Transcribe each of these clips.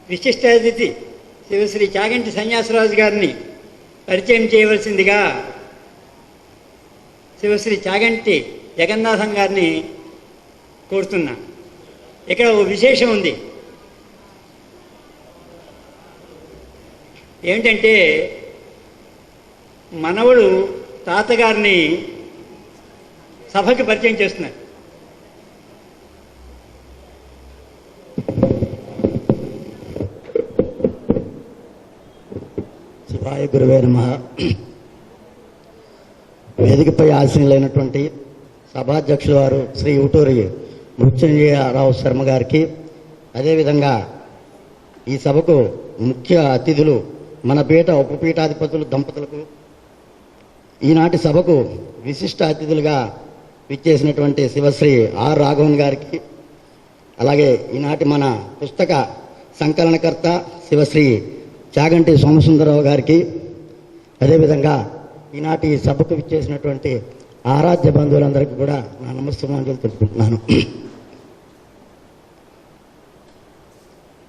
విశిష్ట అతిథి శివశ్రీ చాగంటి సన్యాసరాజు గారిని పరిచయం చేయవలసిందిగా శివశ్రీ చాగంటి జగన్నాథం గారిని కోరుతున్నా. ఇక్కడ ఓ విశేషం ఉంది. ఏమిటంటే మనవడు తాతగారిని సభకి పరిచయం చేస్తున్నారు. శివాయ గురువే నమః. వేదికపై ఆశీనులైనటువంటి సభాధ్యక్షుల వారు శ్రీ ఊటూరి మృత్యుంజయరావు శర్మ గారికి, అదేవిధంగా ఈ సభకు ముఖ్య అతిథులు మన పీఠ ఉపపీఠాధిపతులు దంపతులకు, ఈనాటి సభకు విశిష్ట అతిథులుగా విచ్చేసినటువంటి శివశ్రీ ఆర్ రాఘవన్ గారికి, అలాగే ఈనాటి మన పుస్తక సంకలనకర్త శివశ్రీ చాగంటి సోమసుందరరావు గారికి, అదేవిధంగా ఈనాటి సభకు విచ్చేసినటువంటి ఆరాధ్య బంధువులందరికీ కూడా నా నమస్కారాలు తెలుపుకుంటున్నాను.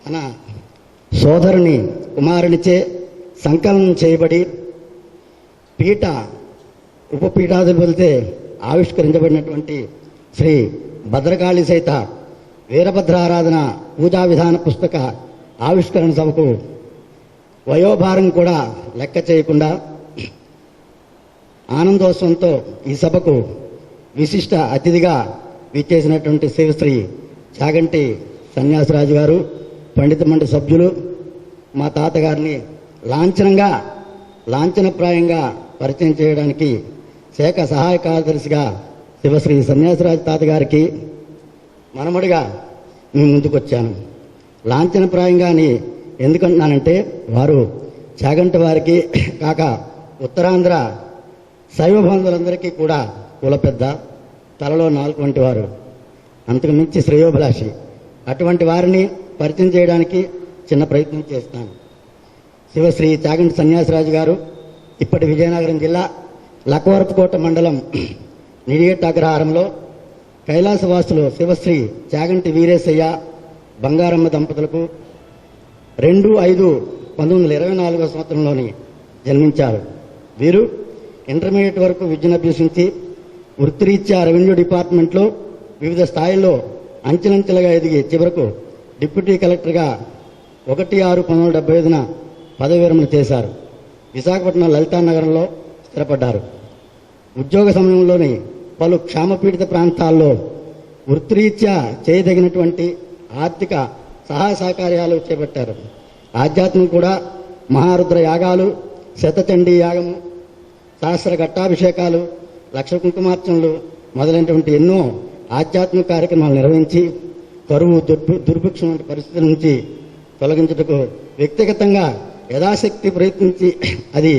మన సోదరుని కుమారునిచే సంకలనం చేయబడి పీఠ ఉపపీఠాధిపతులతో ఆవిష్కరించబడినటువంటి శ్రీ భద్రకాళి సహిత వీరభద్రారాధన పూజా విధాన పుస్తక ఆవిష్కరణ సభకు వయోభారం కూడా లెక్క చేయకుండా ఆనందోత్సవంతో ఈ సభకు విశిష్ట అతిథిగా విచ్చేసినటువంటి శివశ్రీ చాగంటి సన్యాసరాజు గారు, పండిత మండలి సభ్యులు, మా తాతగారిని లాంఛనప్రాయంగా పరిచయం చేయడానికి శాఖ సహాయ కార్యదర్శిగా శివశ్రీ సన్యాసరాజు తాతగారికి మనమడిగా మేము ముందుకొచ్చాను. లాంఛనప్రాయంగాని ఎందుకంటున్నానంటే, వారు చాగంటి వారికి కాక ఉత్తరాంధ్ర శైవ బంధువులందరికీ కూడా కుల పెద్ద, తలలో నాలుగు వంటి వారు, అంతకు మించి శ్రేయోభిలాషి. అటువంటి వారిని పరిచయం చేయడానికి చిన్న ప్రయత్నం చేస్తాను. శివశ్రీ చాగంటి సన్యాసరాజు గారు ఇప్పటి విజయనగరం జిల్లా లక్కవరపుకోట మండలం నిడిగట్ట అగ్రహారంలో కైలాసవాసులు శివశ్రీ చాగంటి వీరేశయ్య బంగారమ్మ దంపతులకు 2/5/1924 సంవత్సరంలోని జన్మించారు. వీరు ఇంటర్మీడియట్ వరకు విద్యనభ్యసించి వృత్తిరీత్యా రెవెన్యూ డిపార్ట్మెంట్లో వివిధ స్థాయిల్లో అంచెలంచెలుగా ఎదిగి చివరకు డిప్యూటీ కలెక్టర్గా 1/6/1975 పదవి విరమణ చేశారు. విశాఖపట్నం లలితానగరంలో స్థిరపడ్డారు. ఉద్యోగ సమయంలోని పలు క్షామపీడిత ప్రాంతాల్లో వృత్తిరీత్యా చేయదగినటువంటి ఆర్థిక సహాయ సహకార్యాలు చేపట్టారు. ఆధ్యాత్మిక కూడా మహారుద్ర యాగాలు, శతచండీ యాగము, సహస్ర ఘట్టాభిషేకాలు, లక్ష కుంకుమార్చనలు మొదలైనటువంటి ఎన్నో ఆధ్యాత్మిక కార్యక్రమాలు నిర్వహించి కరువు, దుర్భిక్షం వంటి పరిస్థితుల నుంచి తొలగించుటకు వ్యక్తిగతంగా యథాశక్తి ప్రయత్నించి అది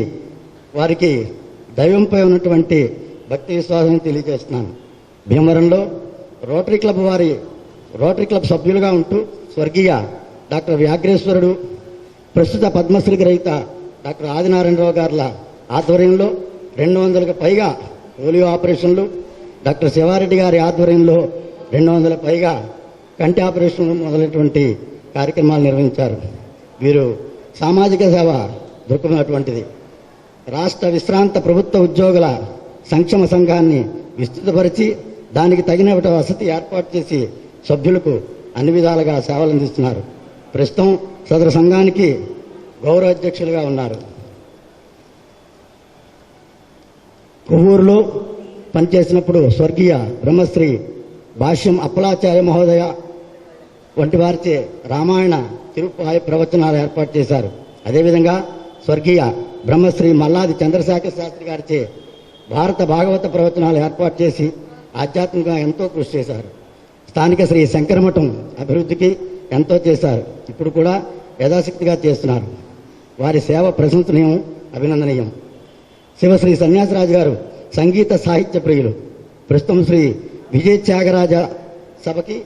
వారికి దైవంపై ఉన్నటువంటి భక్తి విశ్వాసాన్ని తెలియజేస్తున్నాను. భీమవరంలో రోటరీ క్లబ్ సభ్యులుగా ఉంటూ స్వర్గీయ డాక్టర్ వ్యాఘ్రేశ్వరుడు, ప్రస్తుత పద్మశ్రీ గ్రహీత డాక్టర్ ఆదినారాయణరావు గారుల ఆధ్వర్యంలో 200కు పైగా పోలియో ఆపరేషన్లు, డాక్టర్ శివారెడ్డి గారి ఆధ్వర్యంలో 200 పైగా కంటి ఆపరేషన్లు మొదలైనటువంటి కార్యక్రమాలు నిర్వహించారు. వీరు సామాజిక సేవ దృక్పథం అటువంటిది. రాష్ట్ర విశ్రాంత ప్రభుత్వ ఉద్యోగుల సంక్షేమ సంఘాన్ని విస్తృతపరిచి దానికి తగిన వసతి ఏర్పాటు చేసి సభ్యులకు అన్ని విధాలుగా సేవలు అందిస్తున్నారు. ప్రస్తుతం సదరు సంఘానికి గౌరవ అధ్యక్షులుగా ఉన్నారు. కొవ్వూరులో పనిచేసినప్పుడు స్వర్గీయ బ్రహ్మశ్రీ భాష్యం అప్పలాచార్య మహోదయ వంటి వారిచే రామాయణ తిరుపాయ ప్రవచనాలు ఏర్పాటు చేశారు. అదేవిధంగా స్వర్గీయ బ్రహ్మశ్రీ మల్లాది చంద్రశేఖర శాస్త్రి గారిచే భారత భాగవత ప్రవచనాలు ఏర్పాటు చేసి ఆధ్యాత్మికంగా ఎంతో కృషి చేశారు. స్థానిక శ్రీ శంకరమఠం అభివృద్ధికి ఎంతో చేశారు. ఇప్పుడు కూడా యథాశక్తిగా చేస్తున్నారు. వారి సేవ ప్రశంసనీయం, అభినందనీయం. శివశ్రీ సన్యాసరాజు గారు సంగీత సాహిత్య ప్రియులు. ప్రస్తుతం శ్రీ విజయ త్యాగరాజ సభకి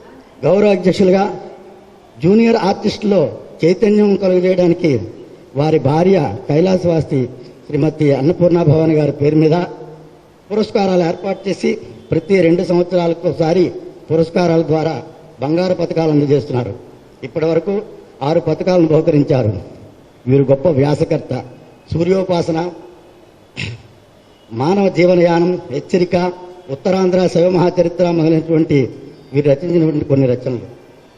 గౌరవ అధ్యక్షులుగా జూనియర్ ఆర్టిస్టులో చైతన్యం కలుగజేయడానికి వారి భార్య కైలాసవాసి శ్రీమతి అన్నపూర్ణ భవాని గారి పేరు మీద పురస్కారాలు ఏర్పాటు చేసి ప్రతి 2 సంవత్సరాలకు ఒకసారి పురస్కారాల ద్వారా బంగారు పథకాలు అందజేస్తున్నారు. ఇప్పటి వరకు 6 పథకాలను బహుకరించారు. వీరు గొప్ప వ్యాసకర్త. సూర్యోపాసన, మానవ జీవనయానం, హెచ్చరిక, ఉత్తరాంధ్ర శైవ మహాచరిత్ర మొదలైనటువంటి వీరు రచించినటువంటి కొన్ని రచనలు.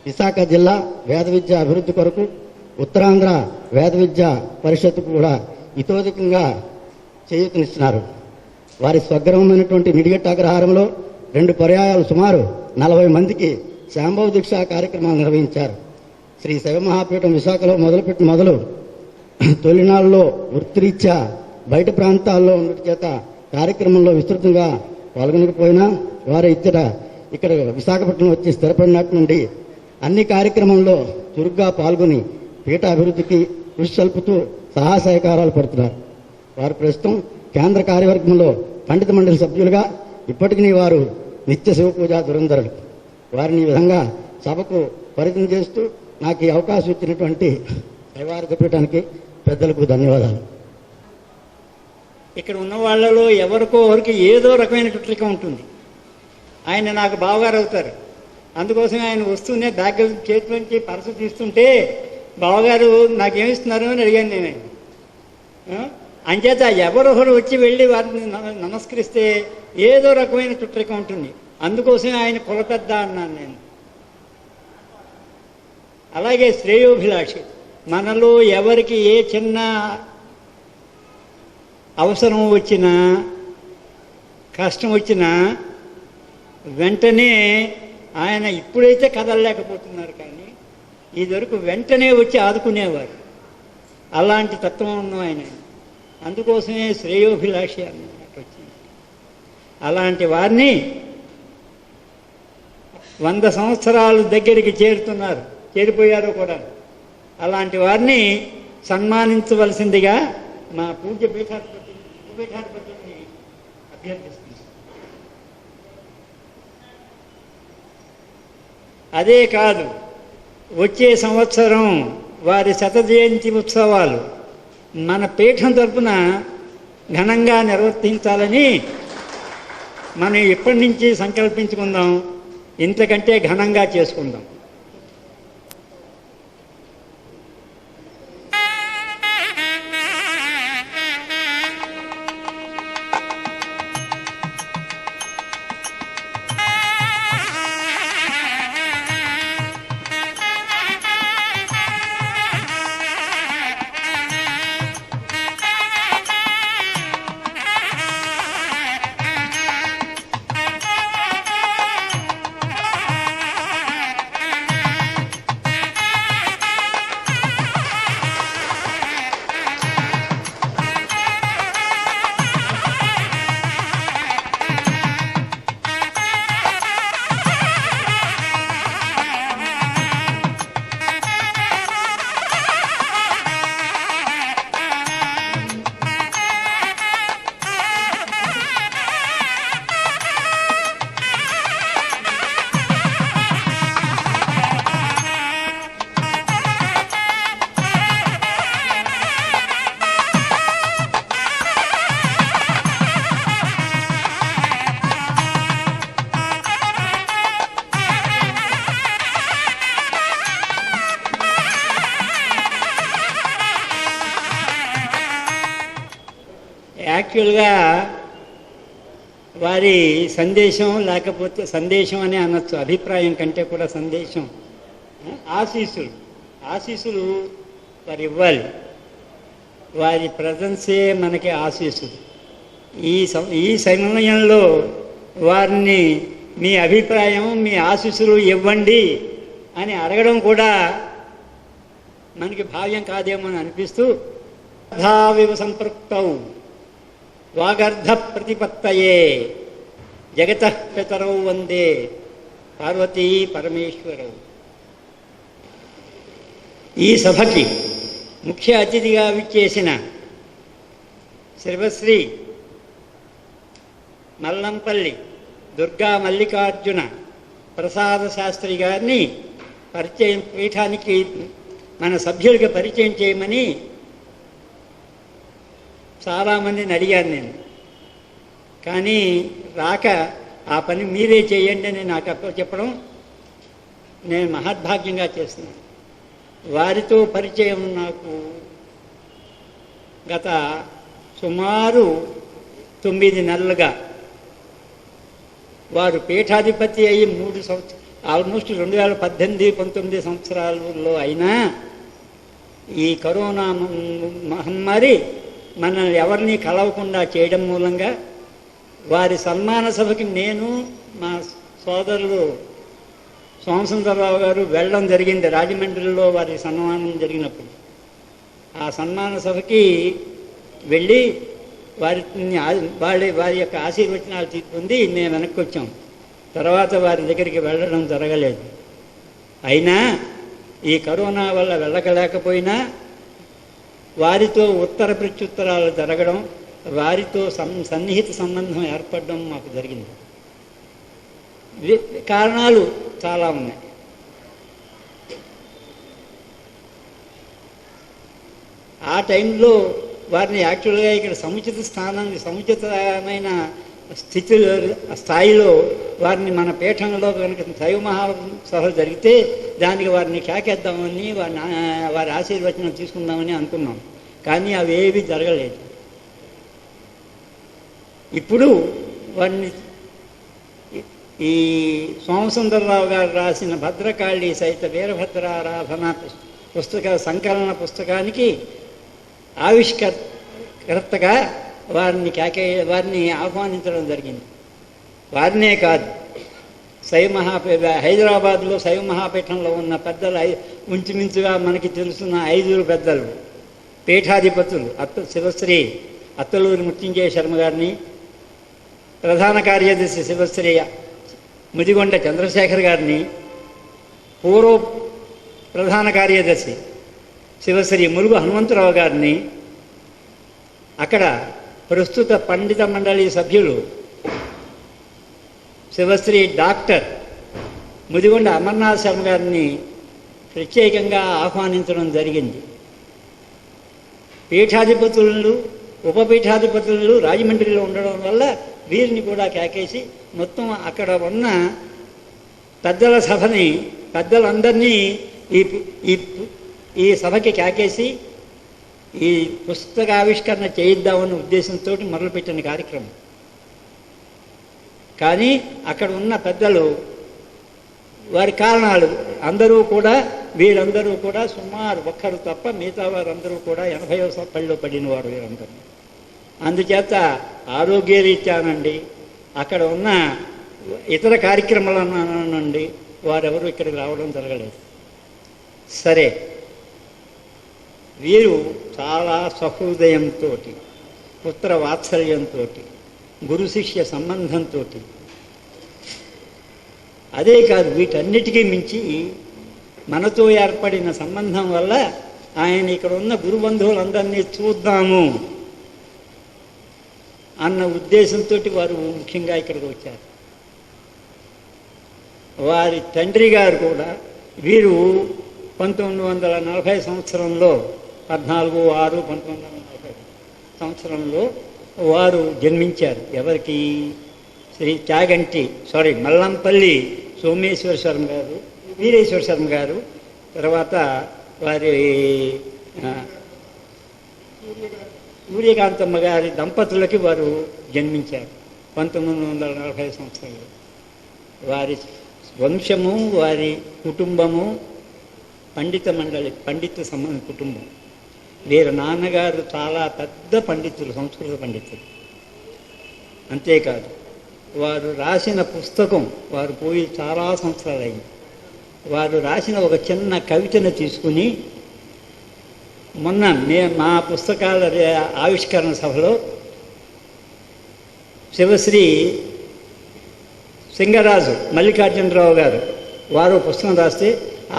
విశాఖ జిల్లా వేద విద్య అభివృద్ధి కొరకు ఉత్తరాంధ్ర వేద విద్య పరిషత్తుకు కూడా ఇతోధికంగా చేయూతనిస్తున్నారు. వారి స్వగ్రామమైనటువంటి నిడిగట్ట అగ్రహారంలో 2 పర్యాయాలు సుమారు 40 మందికి శాంభవ దీక్షా కార్యక్రమాలు నిర్వహించారు. శ్రీ శైవ మహాపీఠం విశాఖలో మొదలు తొలినాళ్ళలో వృత్తిరీత్యా బయట ప్రాంతాల్లో ఉన్నటి చేత కార్యక్రమంలో విస్తృతంగా పాల్గొనకపోయినా వారి ఇక్కడ విశాఖపట్నం వచ్చి స్థిరపడినట్టు నుండి అన్ని కార్యక్రమంలో చురుగ్గా పాల్గొని పీఠ అభివృద్ధికి కృషి సల్పుతూ సహాయ సహకారాలు పడుతున్నారు. వారు ప్రస్తుతం కేంద్ర కార్యవర్గంలో పండిత మండలి సభ్యులుగా ఇప్పటికీ వారు నిత్య శివ పూజా దురంధరులు. వారిని ఈ విధంగా సభకు పరిచయం చేస్తూ నాకు ఈ అవకాశం ఇచ్చినటువంటి శైవారాధ్య పీఠానికి పెద్దలకు ధన్యవాదాలు. ఇక్కడ ఉన్న వాళ్ళలో ఎవరికి ఏదో రకమైన టుట్రిక ఉంటుంది. ఆయన నాకు బావగారు అవుతారు. అందుకోసం ఆయన వస్తూనే బ్యాగ్ చేతిలోంచి పర్సు తీస్తుంటే బావగారు నాకేమిస్తున్నారు అని అడిగాను నేను. అంచేత ఎవరొకరు వచ్చి వెళ్ళి వారిని నమస్కరిస్తే ఏదో రకమైన చుట్టరిక ఉంటుంది. అందుకోసమే ఆయన కులపెద్ద అన్నాను నేను. అలాగే శ్రేయోభిలాషి. మనలో ఎవరికి ఏ చిన్న అవసరం వచ్చినా కష్టం వచ్చినా వెంటనే ఆయన ఇప్పుడైతే కదలలేకపోతున్నారు, కానీ ఇదివరకు వెంటనే వచ్చి ఆదుకునేవారు. అలాంటి తత్వం ఉన్న ఆయన. అందుకోసమే శ్రేయోభిలాషి అన్నట్టు వచ్చింది. అలాంటి వారిని 100 సంవత్సరాలు దగ్గరికి చేరిపోయారు కూడా. అలాంటి వారిని సన్మానించవలసిందిగా మా పూజ్య పీఠాధిపతిని అభ్యర్థిస్తుంది. అదే కాదు, వచ్చే సంవత్సరం వారి 100వ జయంతి ఉత్సవాలు మన పీఠం తరపున ఘనంగా నిర్వర్తించాలని మనం ఇప్పటి నుంచి సంకల్పించుకుందాం. ఇంతకంటే ఘనంగా చేసుకుందాం. యాక్చువల్గా వారి సందేశం, లేకపోతే సందేశం అనే అనొచ్చు, అభిప్రాయం కంటే కూడా సందేశం, ఆశీస్సులు వారు ఇవ్వాలి. వారి ప్రజెన్సే మనకి ఆశీస్సులు. ఈ సమయంలో వారిని మీ అభిప్రాయం, మీ ఆశీస్సులు ఇవ్వండి అని అడగడం కూడా మనకి భావ్యం కాదేమో అని అనిపిస్తూ, అర్థావివ సంపృక్తౌ వాగర్ధ ప్రతిపత్తయే జగతః పితరౌ వందే పార్వతీ పరమేశ్వరౌ. ఈ సభకి ముఖ్య అతిథిగా విచ్చేసిన శ్రీవశ్రీ మల్లంపల్లి దుర్గా మల్లికార్జున ప్రసాద శాస్త్రి గారిని పీఠానికి మన సభ్యులకి పరిచయం చేయమని చాలామందిని అడిగాను నేను. కానీ రాక ఆ పని మీరే చేయండి అని నాకు చెప్పడం నేను మహద్భాగ్యంగా చేస్తున్నాను. వారితో పరిచయం నాకు గత సుమారు 9 నెలలుగా. వారు పీఠాధిపతి అయ్యి 3 సంవత్సరాలు, ఆల్మోస్ట్ 2018-19 సంవత్సరాలలో అయినా ఈ కరోనా మహమ్మారి మనల్ని ఎవరిని కలవకుండా చేయడం మూలంగా వారి సన్మాన సభకి నేను మా సోదరులు సోమసుందరరావు గారు వెళ్ళడం జరిగింది. రాజమండ్రిలో వారి సన్మానం జరిగినప్పుడు ఆ సన్మాన సభకి వెళ్ళి వారి యొక్క ఆశీర్వచనాలు తీసుకుంది. మేము వెనక్కి వచ్చాం. తర్వాత వారి దగ్గరికి వెళ్ళడం జరగలేదు. అయినా ఈ కరోనా వల్ల వెళ్ళగలేకపోయినా వారితో ఉత్తర ప్రత్యుత్తరాలు జరగడం, వారితో సన్నిహిత సంబంధం ఏర్పడడం మాకు జరిగింది. కారణాలు చాలా ఉన్నాయి. ఆ టైంలో వారిని యాక్చువల్గా ఇక్కడ సముచిత స్థానాన్ని, సముచితమైన స్థాయిలో వారిని మన పీఠంలో కనుక శైవ మహాసభ జరిగితే దానికి వారిని కేకేద్దామని, వారి ఆశీర్వచనం తీసుకుందామని అనుకున్నాం. కానీ అవేవి జరగలేదు. ఇప్పుడు వారిని ఈ సోమసుందరరావు గారు రాసిన భద్రకాళి సహిత వీరభద్రారాధన సంకలన పుస్తకానికి ఆవిష్కర్తగా వారిని ఆహ్వానించడం జరిగింది. వారినే కాదు, హైదరాబాద్లో శైవ మహాపీఠంలో ఉన్న పెద్దలు ఇంచుమించుగా మనకి తెలుసున్న 5 పెద్దలు పీఠాధిపతులు శివశ్రీ అత్తలూరి మృత్యుంజయ శర్మ గారిని, ప్రధాన కార్యదర్శి శివశ్రీ ముదిగొండ చంద్రశేఖర్ గారిని, పూర్వ ప్రధాన కార్యదర్శి శివశ్రీ ములుగు హనుమంతరావు గారిని, అక్కడ ప్రస్తుత పండిత మండలి సభ్యులు శివశ్రీ డాక్టర్ ముదిగొండ అమర్నాథ్ శర్మ గారిని ప్రత్యేకంగా ఆహ్వానించడం జరిగింది. పీఠాధిపతులు, ఉపపీఠాధిపతులు రాజమండ్రిలో ఉండడం వల్ల వీరిని కూడా కేకేసి మొత్తం అక్కడ ఉన్న పెద్దల సభని, పెద్దలందరినీ ఈ సభకి కేకేసి ఈ పుస్తక ఆవిష్కరణ చేయిద్దామన్న ఉద్దేశంతో మొదలుపెట్టిన కార్యక్రమం. కానీ అక్కడ ఉన్న పెద్దలు వారి కారణాలు వీరందరూ కూడా సుమారు ఒక్కరు తప్ప మిగతా వారందరూ కూడా 80వ పళ్ళలో పడిన వారు వీరందరూ. అందుచేత ఆరోగ్యరీత్యానండి, అక్కడ ఉన్న ఇతర కార్యక్రమాలనండి వారెవరూ ఇక్కడికి రావడం జరగలేదు. సరే, వీరు చాలా సహృదయంతో, పుత్ర వాత్సల్యంతో, గురు శిష్య సంబంధంతో, అదే కాదు వీటన్నిటికీ మించి మనతో ఏర్పడిన సంబంధం వల్ల ఆయన ఇక్కడ ఉన్న గురుబంధువులందరినీ చూద్దాము అన్న ఉద్దేశంతో వారు ముఖ్యంగా ఇక్కడికి వచ్చారు. వారి తండ్రి గారు కూడా, వీరు 1940 సంవత్సరంలో 14/6/1940 సంవత్సరంలో వారు జన్మించారు. ఎవరికి? శ్రీ మల్లంపల్లి సోమేశ్వర శర్మ గారు, వీరేశ్వర శర్మ గారు, తర్వాత వారి సూర్యకాంతమ్మ గారి దంపతులకి వారు జన్మించారు 1940 సంవత్సరంలో. వారి వంశము, వారి కుటుంబము పండిత మండలి, కుటుంబం. వీరి నాన్నగారు చాలా పెద్ద పండితులు, సంస్కృత పండితులు. అంతేకాదు వారు రాసిన పుస్తకం, వారు పోయి చాలా సంవత్సరాలు అయింది, వారు రాసిన ఒక చిన్న కవితను తీసుకుని మొన్న మా పుస్తకాల ఆవిష్కరణ సభలో శివశ్రీ సింగరాజు మల్లికార్జునరావు గారు వారు పుస్తకం రాస్తే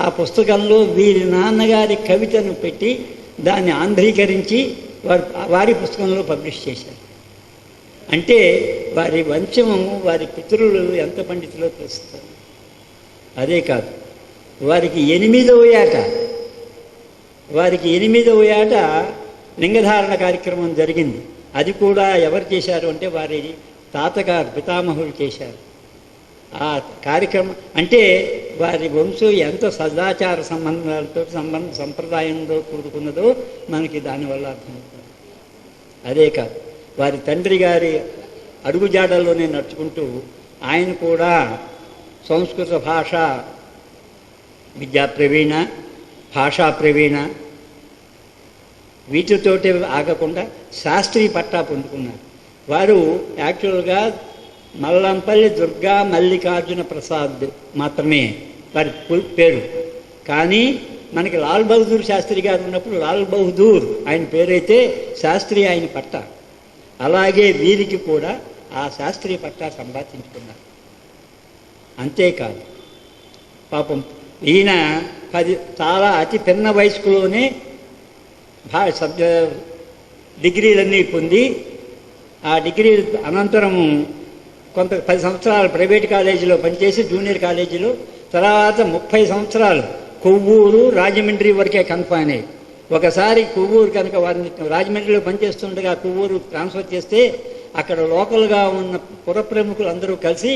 ఆ పుస్తకంలో వీరి నాన్నగారి కవితను పెట్టి దాన్ని ఆంధ్రీకరించి వారి పుస్తకంలో పబ్లిష్ చేశారు. అంటే వారి వంశము, వారి పితరులు ఎంత పండితులో తెలుస్తారు. అదే కాదు, వారికి 8వ ఏట లింగధారణ కార్యక్రమం జరిగింది. అది కూడా ఎవరు చేశారు అంటే వారి తాతగారు, పితామహులు చేశారు. ఆ కార్యక్రమం అంటే వారి వంశం ఎంత సదాచార సంబంధాలతో సంప్రదాయంలో కూడుకున్నదో మనకి దానివల్ల అర్థమవుతుంది. అదే కాదు, వారి తండ్రి గారి అడుగుజాడల్లోనే నడుచుకుంటూ ఆయన కూడా సంస్కృత భాష విద్యా ప్రవీణ, భాషా ప్రవీణ, వీటితోటి ఆగకుండా శాస్త్రీయ పట్టా పొందుకున్నారు. వారు యాక్చువల్గా మల్లంపల్లి దుర్గా మల్లికార్జున ప్రసాద్ మాత్రమే వారి పేరు. కానీ మనకి లాల్ బహదూర్ శాస్త్రి గారు ఉన్నప్పుడు లాల్ బహదూర్ ఆయన పేరైతే శాస్త్రి ఆయన పట్టా. అలాగే వీరికి కూడా ఆ శాస్త్రీయ పట్టా సంపాదించుకున్నారు. అంతేకాదు, పాపం ఈయన చాలా అతి పిన్న వయస్కులోనే డిగ్రీలన్నీ పొంది, ఆ డిగ్రీ అనంతరము కొంత 10 సంవత్సరాలు ప్రైవేట్ కాలేజీలో పనిచేసి జూనియర్ కాలేజీలో, తర్వాత 30 సంవత్సరాలు కొవ్వూరు రాజమండ్రి వరకే కన్ఫైన్ అయ్యి, ఒకసారి కొవ్వూరు కనుక వారిని రాజమండ్రిలో పనిచేస్తుండగా కొవ్వూరు ట్రాన్స్ఫర్ చేస్తే అక్కడ లోకల్గా ఉన్న పుర ప్రముఖులు అందరూ కలిసి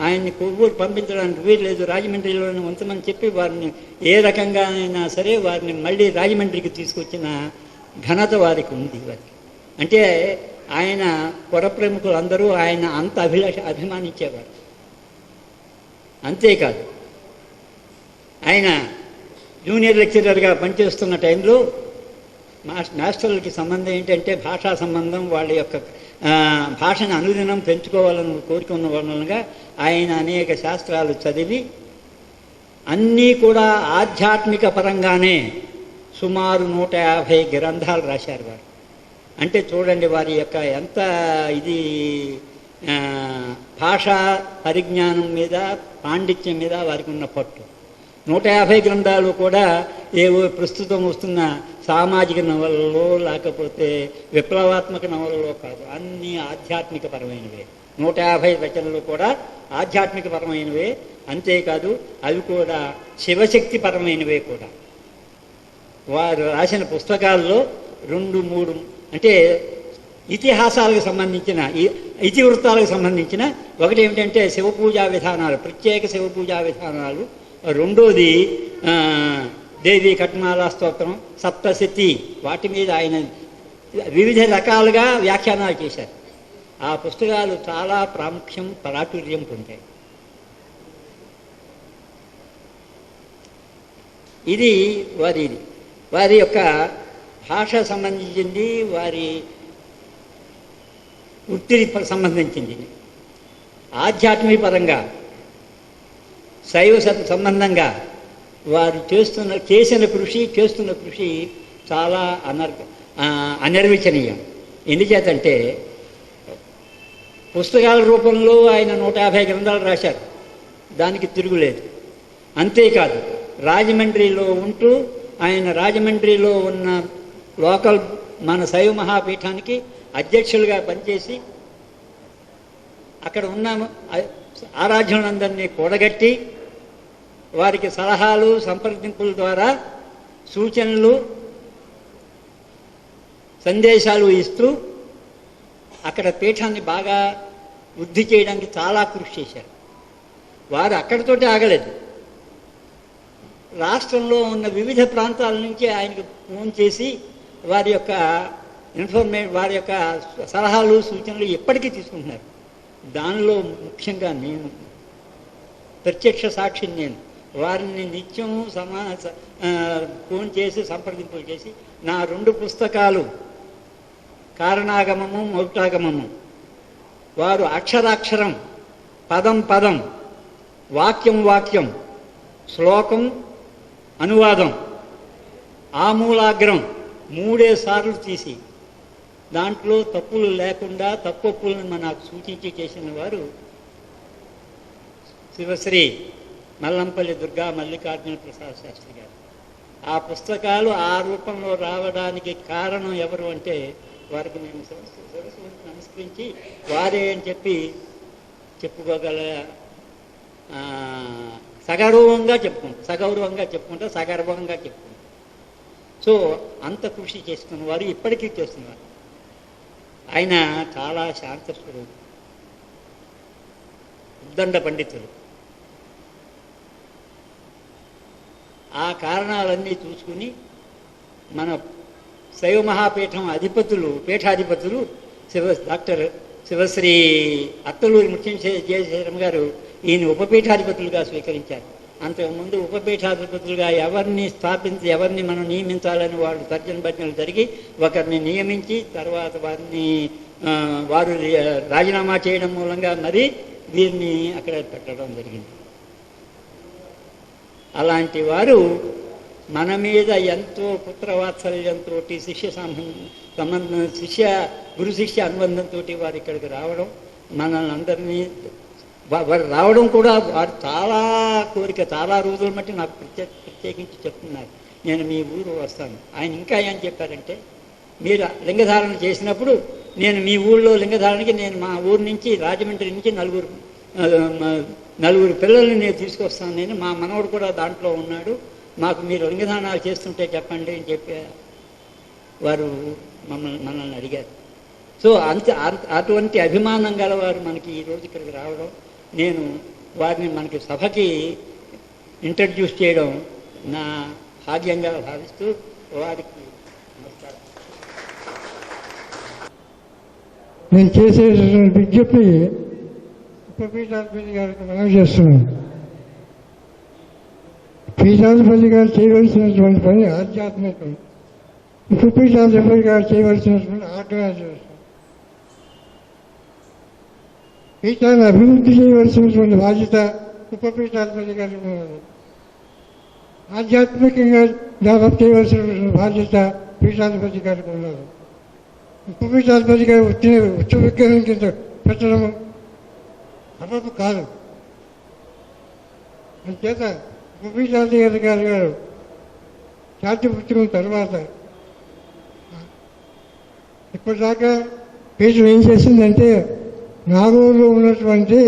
ఆయన్ని కొవ్వూరు పంపించడానికి వీలు లేదు, రాజమండ్రిలోనే ఉంచమని చెప్పి వారిని ఏ రకంగా అయినా సరే వారిని మళ్ళీ రాజమండ్రికి తీసుకొచ్చిన ఘనత వారికి ఉంది. వారికి అంటే ఆయన పుర ప్రముఖులు అందరూ ఆయన అంత అభిమానించేవారు. అంతేకాదు, ఆయన జూనియర్ లెక్చరర్గా పనిచేస్తున్న టైంలో మాస్టర్లకి సంబంధం ఏంటంటే భాషా సంబంధం, వాళ్ళ యొక్క భాషను అనుదినం పెంచుకోవాలని కోరిక ఉన్న వలనగా ఆయన అనేక శాస్త్రాలు చదివి అన్నీ కూడా ఆధ్యాత్మిక పరంగానే సుమారు 150 గ్రంథాలు రాశారు వారు. అంటే చూడండి వారి యొక్క ఎంత ఇది భాషా పరిజ్ఞానం మీద, పాండిత్యం మీద వారికి ఉన్న పట్టు. 150 గ్రంథాలు కూడా ఏవో ప్రస్తుతం వస్తున్న సామాజిక నవలలో లేకపోతే విప్లవాత్మక నవలలో కాదు, అన్నీ ఆధ్యాత్మిక పరమైనవే. 150 రచనలు కూడా ఆధ్యాత్మిక పరమైనవే. అంతేకాదు అవి కూడా శివశక్తి పరమైనవే కూడా. వారు రాసిన పుస్తకాల్లో 2-3 అంటే ఇతిహాసాలకు సంబంధించిన, ఇతివృత్తాలకు సంబంధించిన, ఒకటి ఏమిటంటే శివపూజా విధానాలు, ప్రత్యేక శివపూజా విధానాలు. రెండోది దేవి కట్మాల స్తోత్రం, సప్తశతి, వాటి మీద ఆయన వివిధ రకాలుగా వ్యాఖ్యానాలు చేశారు. ఆ పుస్తకాలు చాలా ప్రాముఖ్యం, ప్రాచుర్యం పొందాయి. ఇది వారి యొక్క భాష సంబంధించింది, వారి వృత్తికి సంబంధించింది. ఆధ్యాత్మిక పరంగా శైవ సంబంధంగా వారు చేస్తున్న కృషి చాలా అనిర్వచనీయం. ఎందుచేతంటే పుస్తకాల రూపంలో ఆయన 150 గ్రంథాలు రాశారు, దానికి తిరుగులేదు. అంతేకాదు రాజమండ్రిలో ఉంటూ ఆయన రాజమండ్రిలో ఉన్న లోకల్ మన శైవ మహాపీఠానికి అధ్యక్షులుగా పనిచేసి అక్కడ ఉన్న ఆరాధ్యులందరినీ కూడగట్టి వారికి సలహాలు, సంప్రదింపుల ద్వారా సూచనలు, సందేశాలు ఇస్తూ అక్కడ పీఠాన్ని బాగా వృద్ధి చేయడానికి చాలా కృషి చేశారు. వారు అక్కడితోటి ఆగలేదు. రాష్ట్రంలో ఉన్న వివిధ ప్రాంతాల నుంచి ఆయనకు ఫోన్ చేసి వారి యొక్క వారి యొక్క సలహాలు, సూచనలు ఎప్పటికీ తీసుకుంటున్నారు. దానిలో ముఖ్యంగా నేను ప్రత్యక్ష సాక్షిని. నేను వారిని నిత్యం ఫోన్ చేసి సంప్రదింపులు చేసి నా 2 పుస్తకాలు కారణాగమము, మౌక్తాగమము, వారు అక్షరాక్షరం, పదం పదం, వాక్యం వాక్యం, శ్లోకం అనువాదం, ఆమూలాగ్రం 3 సార్లు తీసి దాంట్లో తప్పులు లేకుండా తప్పొప్పులను నాకు సూచించి చేసిన వారు శివశ్రీ మల్లంపల్లి దుర్గా మల్లికార్జున ప్రసాద్ శాస్త్రి గారు. ఆ పుస్తకాలు ఆ రూపంలో రావడానికి కారణం ఎవరు అంటే వారికి మేము సరస్సు నమస్కరించి వారే అని చెప్పి చెప్పుకోగల సగౌరవంగా చెప్పుకుంటా సగర్వంగా చెప్పుకుంటాం. సో అంత కృషి చేస్తున్న వారు ఇప్పటికీ చేస్తున్నారు. ఆయన చాలా శాంతస్వరూపుడు, ఉద్దండ పండితులు. ఆ కారణాలన్నీ చూసుకుని మన శైవ మహాపీఠం పీఠాధిపతులు డాక్టర్ శివశ్రీ అత్తలూరి ముత్యం జయశేఖరం గారు ఈయన ఉపపీఠాధిపతులుగా స్వీకరించారు. అంతకుముందు ఉపపీఠాధిపతులుగా ఎవరిని మనం నియమించాలని వాళ్ళు తర్జన భర్జనలు జరిగి ఒకరిని నియమించి తర్వాత వారు రాజీనామా చేయడం మూలంగా మరి వీరిని అక్కడ పెట్టడం జరిగింది. అలాంటి వారు మన మీద ఎంతో పుత్రవాత్సల్యంతో గురు శిష్య అనుబంధంతో వారు ఇక్కడికి రావడం, మనల్ని అందరినీ వారు రావడం కూడా వారు చాలా రోజుల మట్టి నాకు ప్రత్యేకించి చెప్తున్నారు, నేను మీ ఊరు వస్తాను. ఆయన ఇంకా ఏం చెప్పారంటే, మీరు లింగధారణ చేసినప్పుడు నేను మీ ఊళ్ళో లింగధారణకి నేను మా ఊరు నుంచి రాజమండ్రి నుంచి నలుగురు పిల్లల్ని నేను తీసుకొస్తాను, నేను మా మనవడు కూడా దాంట్లో ఉన్నాడు, మాకు మీరు లింగదానాలు చేస్తుంటే చెప్పండి అని చెప్పి వారు మనల్ని అడిగారు. సో అటువంటి అభిమానం గలవారు మనకి ఈరోజు ఇక్కడికి రావడం, నేను వారిని మనకి సభకి ఇంట్రడ్యూస్ చేయడం నా భాగ్యంగా భావిస్తూ వారికి నమస్కారం. నేను చేసేటువంటి విజ్ఞప్తి ఉపపీఠాధిపతి గారికి మనం చేస్తున్నాను. పీఠాధిపతి గారు చేయవలసినటువంటి పని ఆధ్యాత్మికం, ఉపపీఠాధిపతి గారు చేయవలసినటువంటి ఆర్గనైజేషన్. పీఠాన్ని అభివృద్ధి చేయవలసినటువంటి బాధ్యత ఉపపీఠాధిపతి గారికి ఉన్నది. ఆధ్యాత్మికంగా డెవలప్ చేయవలసినటువంటి బాధ్యత పీఠాధిపతి గారికి ఉన్నది. ఉపపీఠాధిపతి గారు ఉచ్చ విగ్రహం కింద పెట్టడం సబబు కాదు. అంచేత ఉపపీఠాధిపతి గారు ఛాతి పుచ్చుకున్న తర్వాత ఇప్పటిదాకా పీఠం ఏం చేసిందంటే, నాగూరులో ఉన్నటువంటి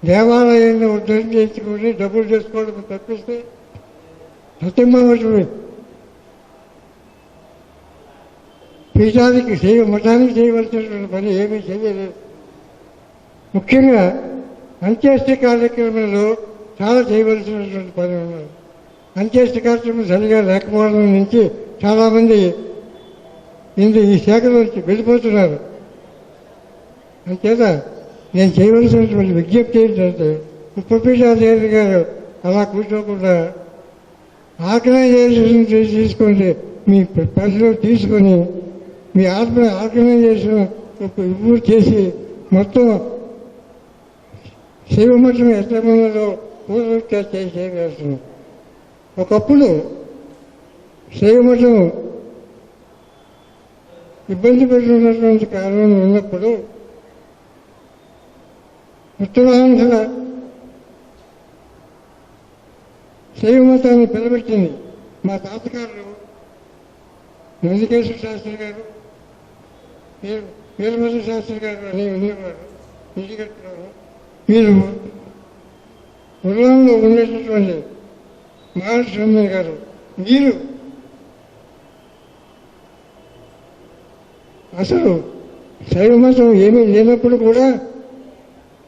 దేవాలయాన్ని ఉద్ధరణ చేసుకుని డబ్బులు చేసుకోవడం తప్పిస్తే సత్యమూర్తి పీఠానికి మఠానికి చేయవలసినటువంటి పని ఏమీ చేయలేదు. ముఖ్యంగా అంత్యేష్టి కార్యక్రమంలో చాలా చేయవలసినటువంటి పని ఉన్నారు. అంత్యేష్టి కార్యక్రమం సరిగా లేకపోవడం నుంచి చాలామంది ఈ శాఖ నుంచి వెళ్ళిపోతున్నారు. అంతేత నేను చేయవలసినటువంటి విజ్ఞప్తి ఏంటంటే, ఉపపీఠాధిపతి గారు అలా కూర్చోకుండా ఆర్గనైజేషన్ తీసుకోండి, మీ పరిధిలో తీసుకొని మీ ఆర్గనైజేషన్ ఇంప్రూవ్ చేసి మొత్తం శైవమఠం ఎట్లమలో పూర్వృత్తి చేయవలసింది. ఒకప్పుడు శైవమఠం ఇబ్బంది పెడుతున్నటువంటి కారణం ఉన్నప్పుడు ఉత్తరాంధ్ర శైవమతాన్ని పిలబెట్టింది మా తాతగారు నందికేశ్వర శాస్త్రి గారు, వీరభద్ర శాస్త్రి గారు అని ఉండేవారు. ఇంటికట్టులో వీరు ఉర్లంలో ఉండేటటువంటి మహారాష్ట్ర గారు, వీరు అసలు శైవమతం ఏమీ లేనప్పుడు కూడా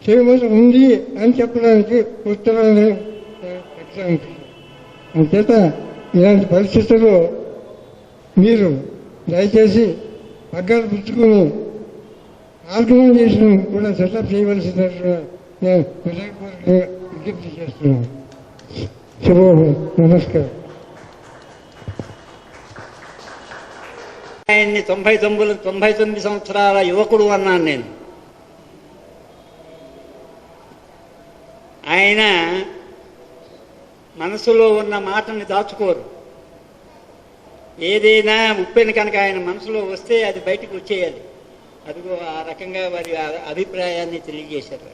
శైవమతం ఉంది అని చెప్పడానికి ఉత్తరాన్ని ఎగ్జాంపుల్. అంచేత ఇలాంటి పరిస్థితుల్లో మీరు దయచేసి పగ్గాలు పుచ్చుకుని ఆర్గనైజేషన్ కూడా సెటప్ చేయవలసినట్టుగా నేను హృదయపూర్వకంగా విజ్ఞప్తి చేస్తున్నాను. శుభోదయం, నమస్కారం. ఆయన్ని 99 సంవత్సరాల యువకుడు అన్నాను నేను. ఆయన మనసులో ఉన్న మాటని దాచుకోరు. ఏదైనా ఉప్పెన కనుక ఆయన మనసులో వస్తే అది బయటకు వచ్చేయాలి. అదిగో ఆ రకంగా వారి అభిప్రాయాన్ని తెలియజేశారు.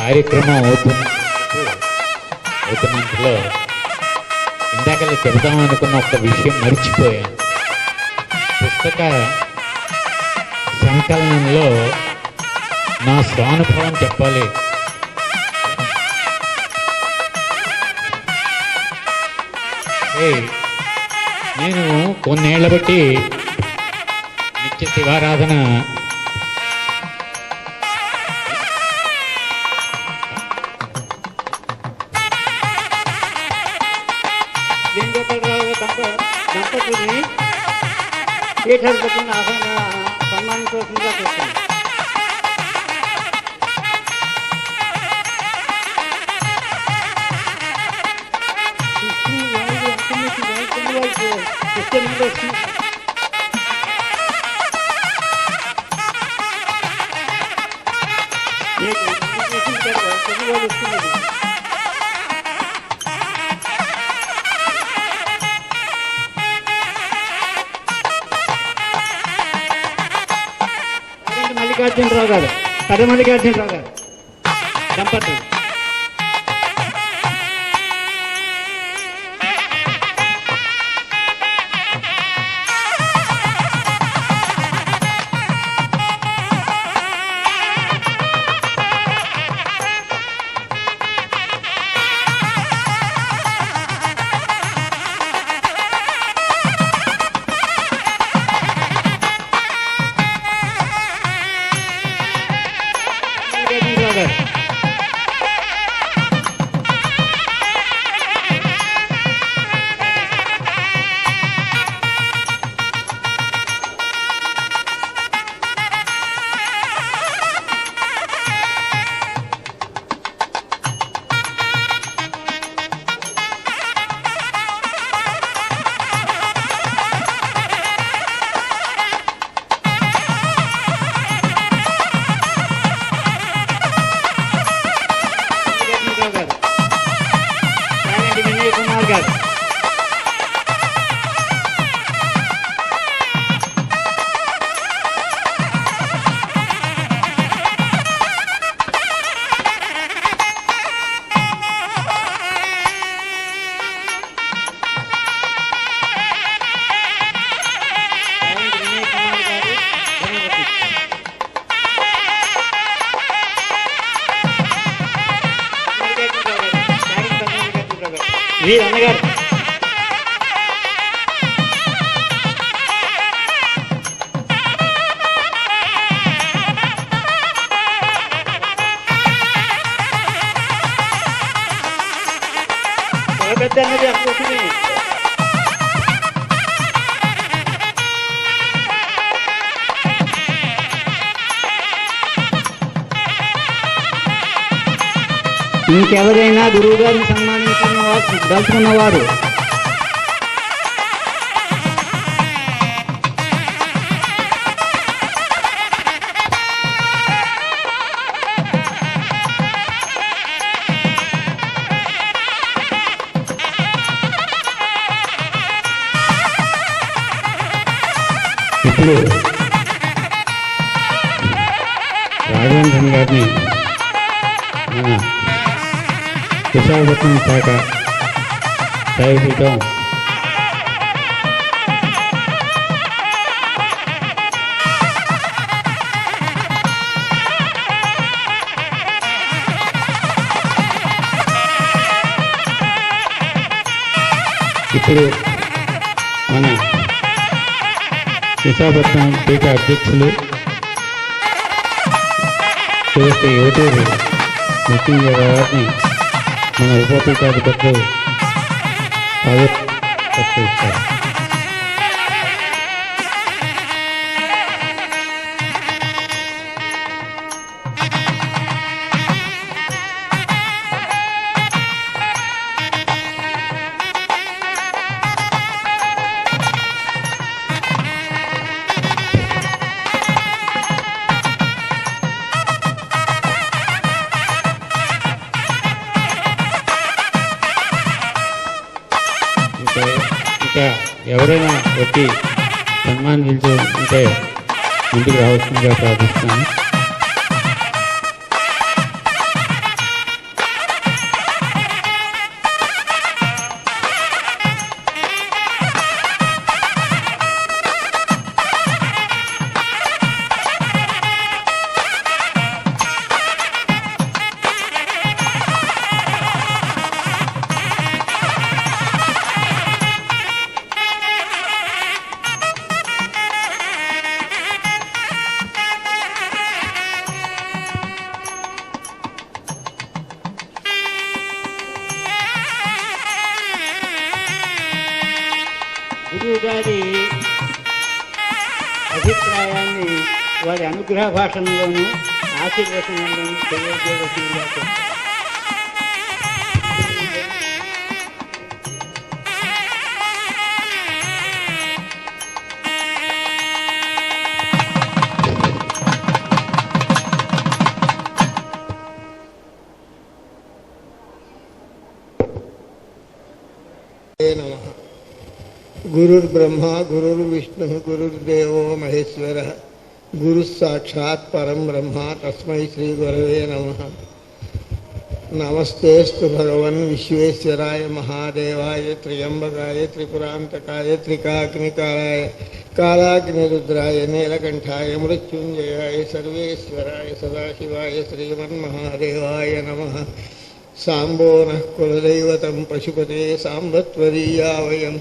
కార్యక్రమం అవుతున్నంతలో ఇందాకలా చెబుదాం అనుకున్న ఒక విషయం మర్చిపోయాను. పుస్తక సంకలనంలో నా స్వానుభవం చెప్పాలి. నేను కొన్నేళ్ల బట్టి నిత్య శివారాధన వేణుగోపాలరావు దంపతుల్ని పీఠాధిపతిని సన్మానించవలసిందిగా చూస్తాను. మల్లికార్జునరావు గారు, మల్లికార్జునరావు గారు దంపతులు. అన్నగారు పెద్ద అన్నది అనుకుంటుంది. ఇంకెవరైనా గురువు గారిని దలుచుకున్నవారు ఇప్పుడు రాఘవేంద్రన్ గారిని మన విశాఖపట్నం శాఖ దైవపీఠం ఇప్పుడు మన విశాఖపట్నం పీఠ అధ్యక్షులు శ్రీ యువతూరు మృత్యుంజయ గారిని మన ఉపపీఠాధిపతులు ప్రవేశిస్తారు. ఇంకా ఎవరైనా వచ్చి సన్మానించుంటే ముందుకు రావాల్సిందిగా ప్రార్థిస్తున్నాను. గురువు గారి అభిప్రాయాన్ని వారి అనుగ్రహ భాషణలోనూ ఆశీర్వచనంలోనూ తెలియజేయవలసిందిగా కోరుతున్నాను. नमः। गुरुर्ब्रह्मा गुरुर्विष्णु गुरुर्देवो महेश्वर गुरुः साक्षात् परं ब्रह्म तस्मै श्री गुरवे नमः। नमस्तेस्तु भगवन् विश्वेश्वराय महादेवाय त्र्यंबकाय त्रिपुरांतकाय त्रिकाग्निकालाय कालाग्निरुद्राय नीलकंठाय मृत्युंजयाय सर्वेश्वराय सदाशिवाय श्रीमन्महादेवाय नमः। साम्बो नः कुलदैवतं पशुपते साम्बत्वरीया वयं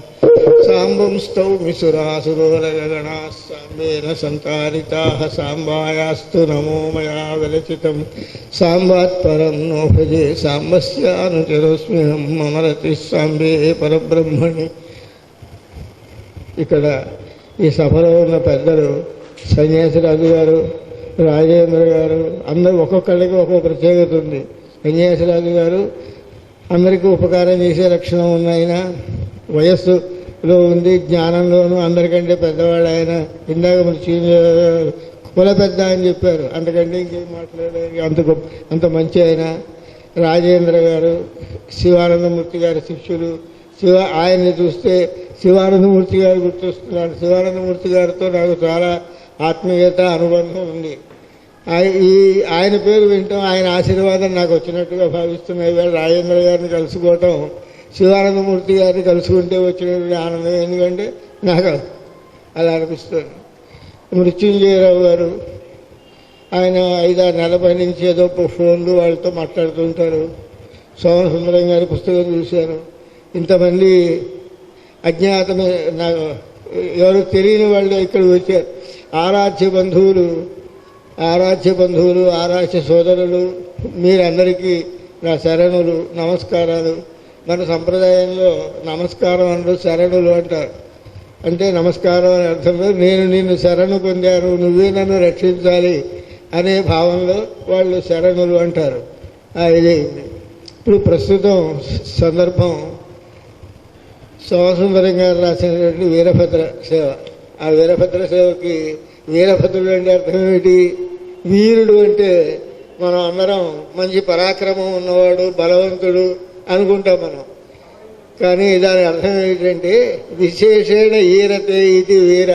साम्बं स्तौमि सुरासुरोरगणाः साम्बेन सन्तारिताः साम्बायास्तु नमो मया विरचितं साम्बात्परं नो भजे साम्बस्यानुचरोऽस्म्यहं मम रतिः साम्बे परब्रह्मणि। ఇక్కడ ఈ సభలో ఉన్న పెద్దలు సన్యాసిరాజు గారు, రాజేంద్ర గారు అందరూ ఒక్కొక్కళ్ళకి ఒక్కొక్క ప్రత్యేకత ఉంది. సన్యాసిరాజు గారు అందరికీ ఉపకారం చేసే లక్షణం ఉన్న ఆయన, వయస్సులో ఉంది, జ్ఞానంలోనూ అందరికంటే పెద్దవాళ్ళు ఆయన. ఇందాక కుల పెద్ద అని చెప్పారు, అంతకంటే ఇంకేం మాట్లాడారు, అంత మంచి ఆయన. రాజేంద్ర గారు శివానందమూర్తి గారి శిష్యులు. ఆయన్ని చూస్తే శివానందమూర్తి గారు గుర్తొస్తున్నాడు. శివానందమూర్తి గారితో నాకు చాలా ఆత్మీయత అనుబంధం ఉంది. ఆయన పేరు వింటాం, ఆయన ఆశీర్వాదం నాకు వచ్చినట్టుగా భావిస్తున్నాయి. ఇవాళ రాజేంద్ర గారిని కలుసుకోవటం శివానందమూర్తి గారిని కలుసుకుంటే వచ్చినటువంటి ఆనందం. ఎందుకంటే నాకు అలా అనిపిస్తుంది. మృత్యుంజయరావు గారు ఆయన 5-6 నెలల పై నుంచి ఏదో ఫోన్లు వాళ్ళతో మాట్లాడుతుంటారు. సోమసుందరం గారి పుస్తకం చూశాను. ఇంతమంది అజ్ఞాతమే నాకు ఎవరు తెలియని వాళ్ళు ఇక్కడ వచ్చారు. ఆరాధ్య బంధువులు, ఆరాధ్య సోదరులు, మీరందరికీ నా శరణులు, నమస్కారాలు. మన సంప్రదాయంలో నమస్కారం అంటూ శరణులు అంటారు. అంటే నమస్కారం అనే అర్థంలో నేను నిన్ను శరణు పొందాను, నువ్వే నన్ను రక్షించాలి అనే భావంలో వాళ్ళు శరణులు అంటారు. ఇదే ఇప్పుడు ప్రస్తుతం సందర్భం సోమసుందరం గారు రాసినటువంటి వీరభద్ర సేవ. ఆ వీరభద్ర సేవకి వీరభద్రుడు అంటే అర్థం ఏమిటి? వీరుడు అంటే మనం అందరం మంచి పరాక్రమం ఉన్నవాడు, బలవంతుడు అనుకుంటాం మనం. కానీ దాని అర్థం ఏంటంటే విశేషణ ఈరతే ఇది వీర.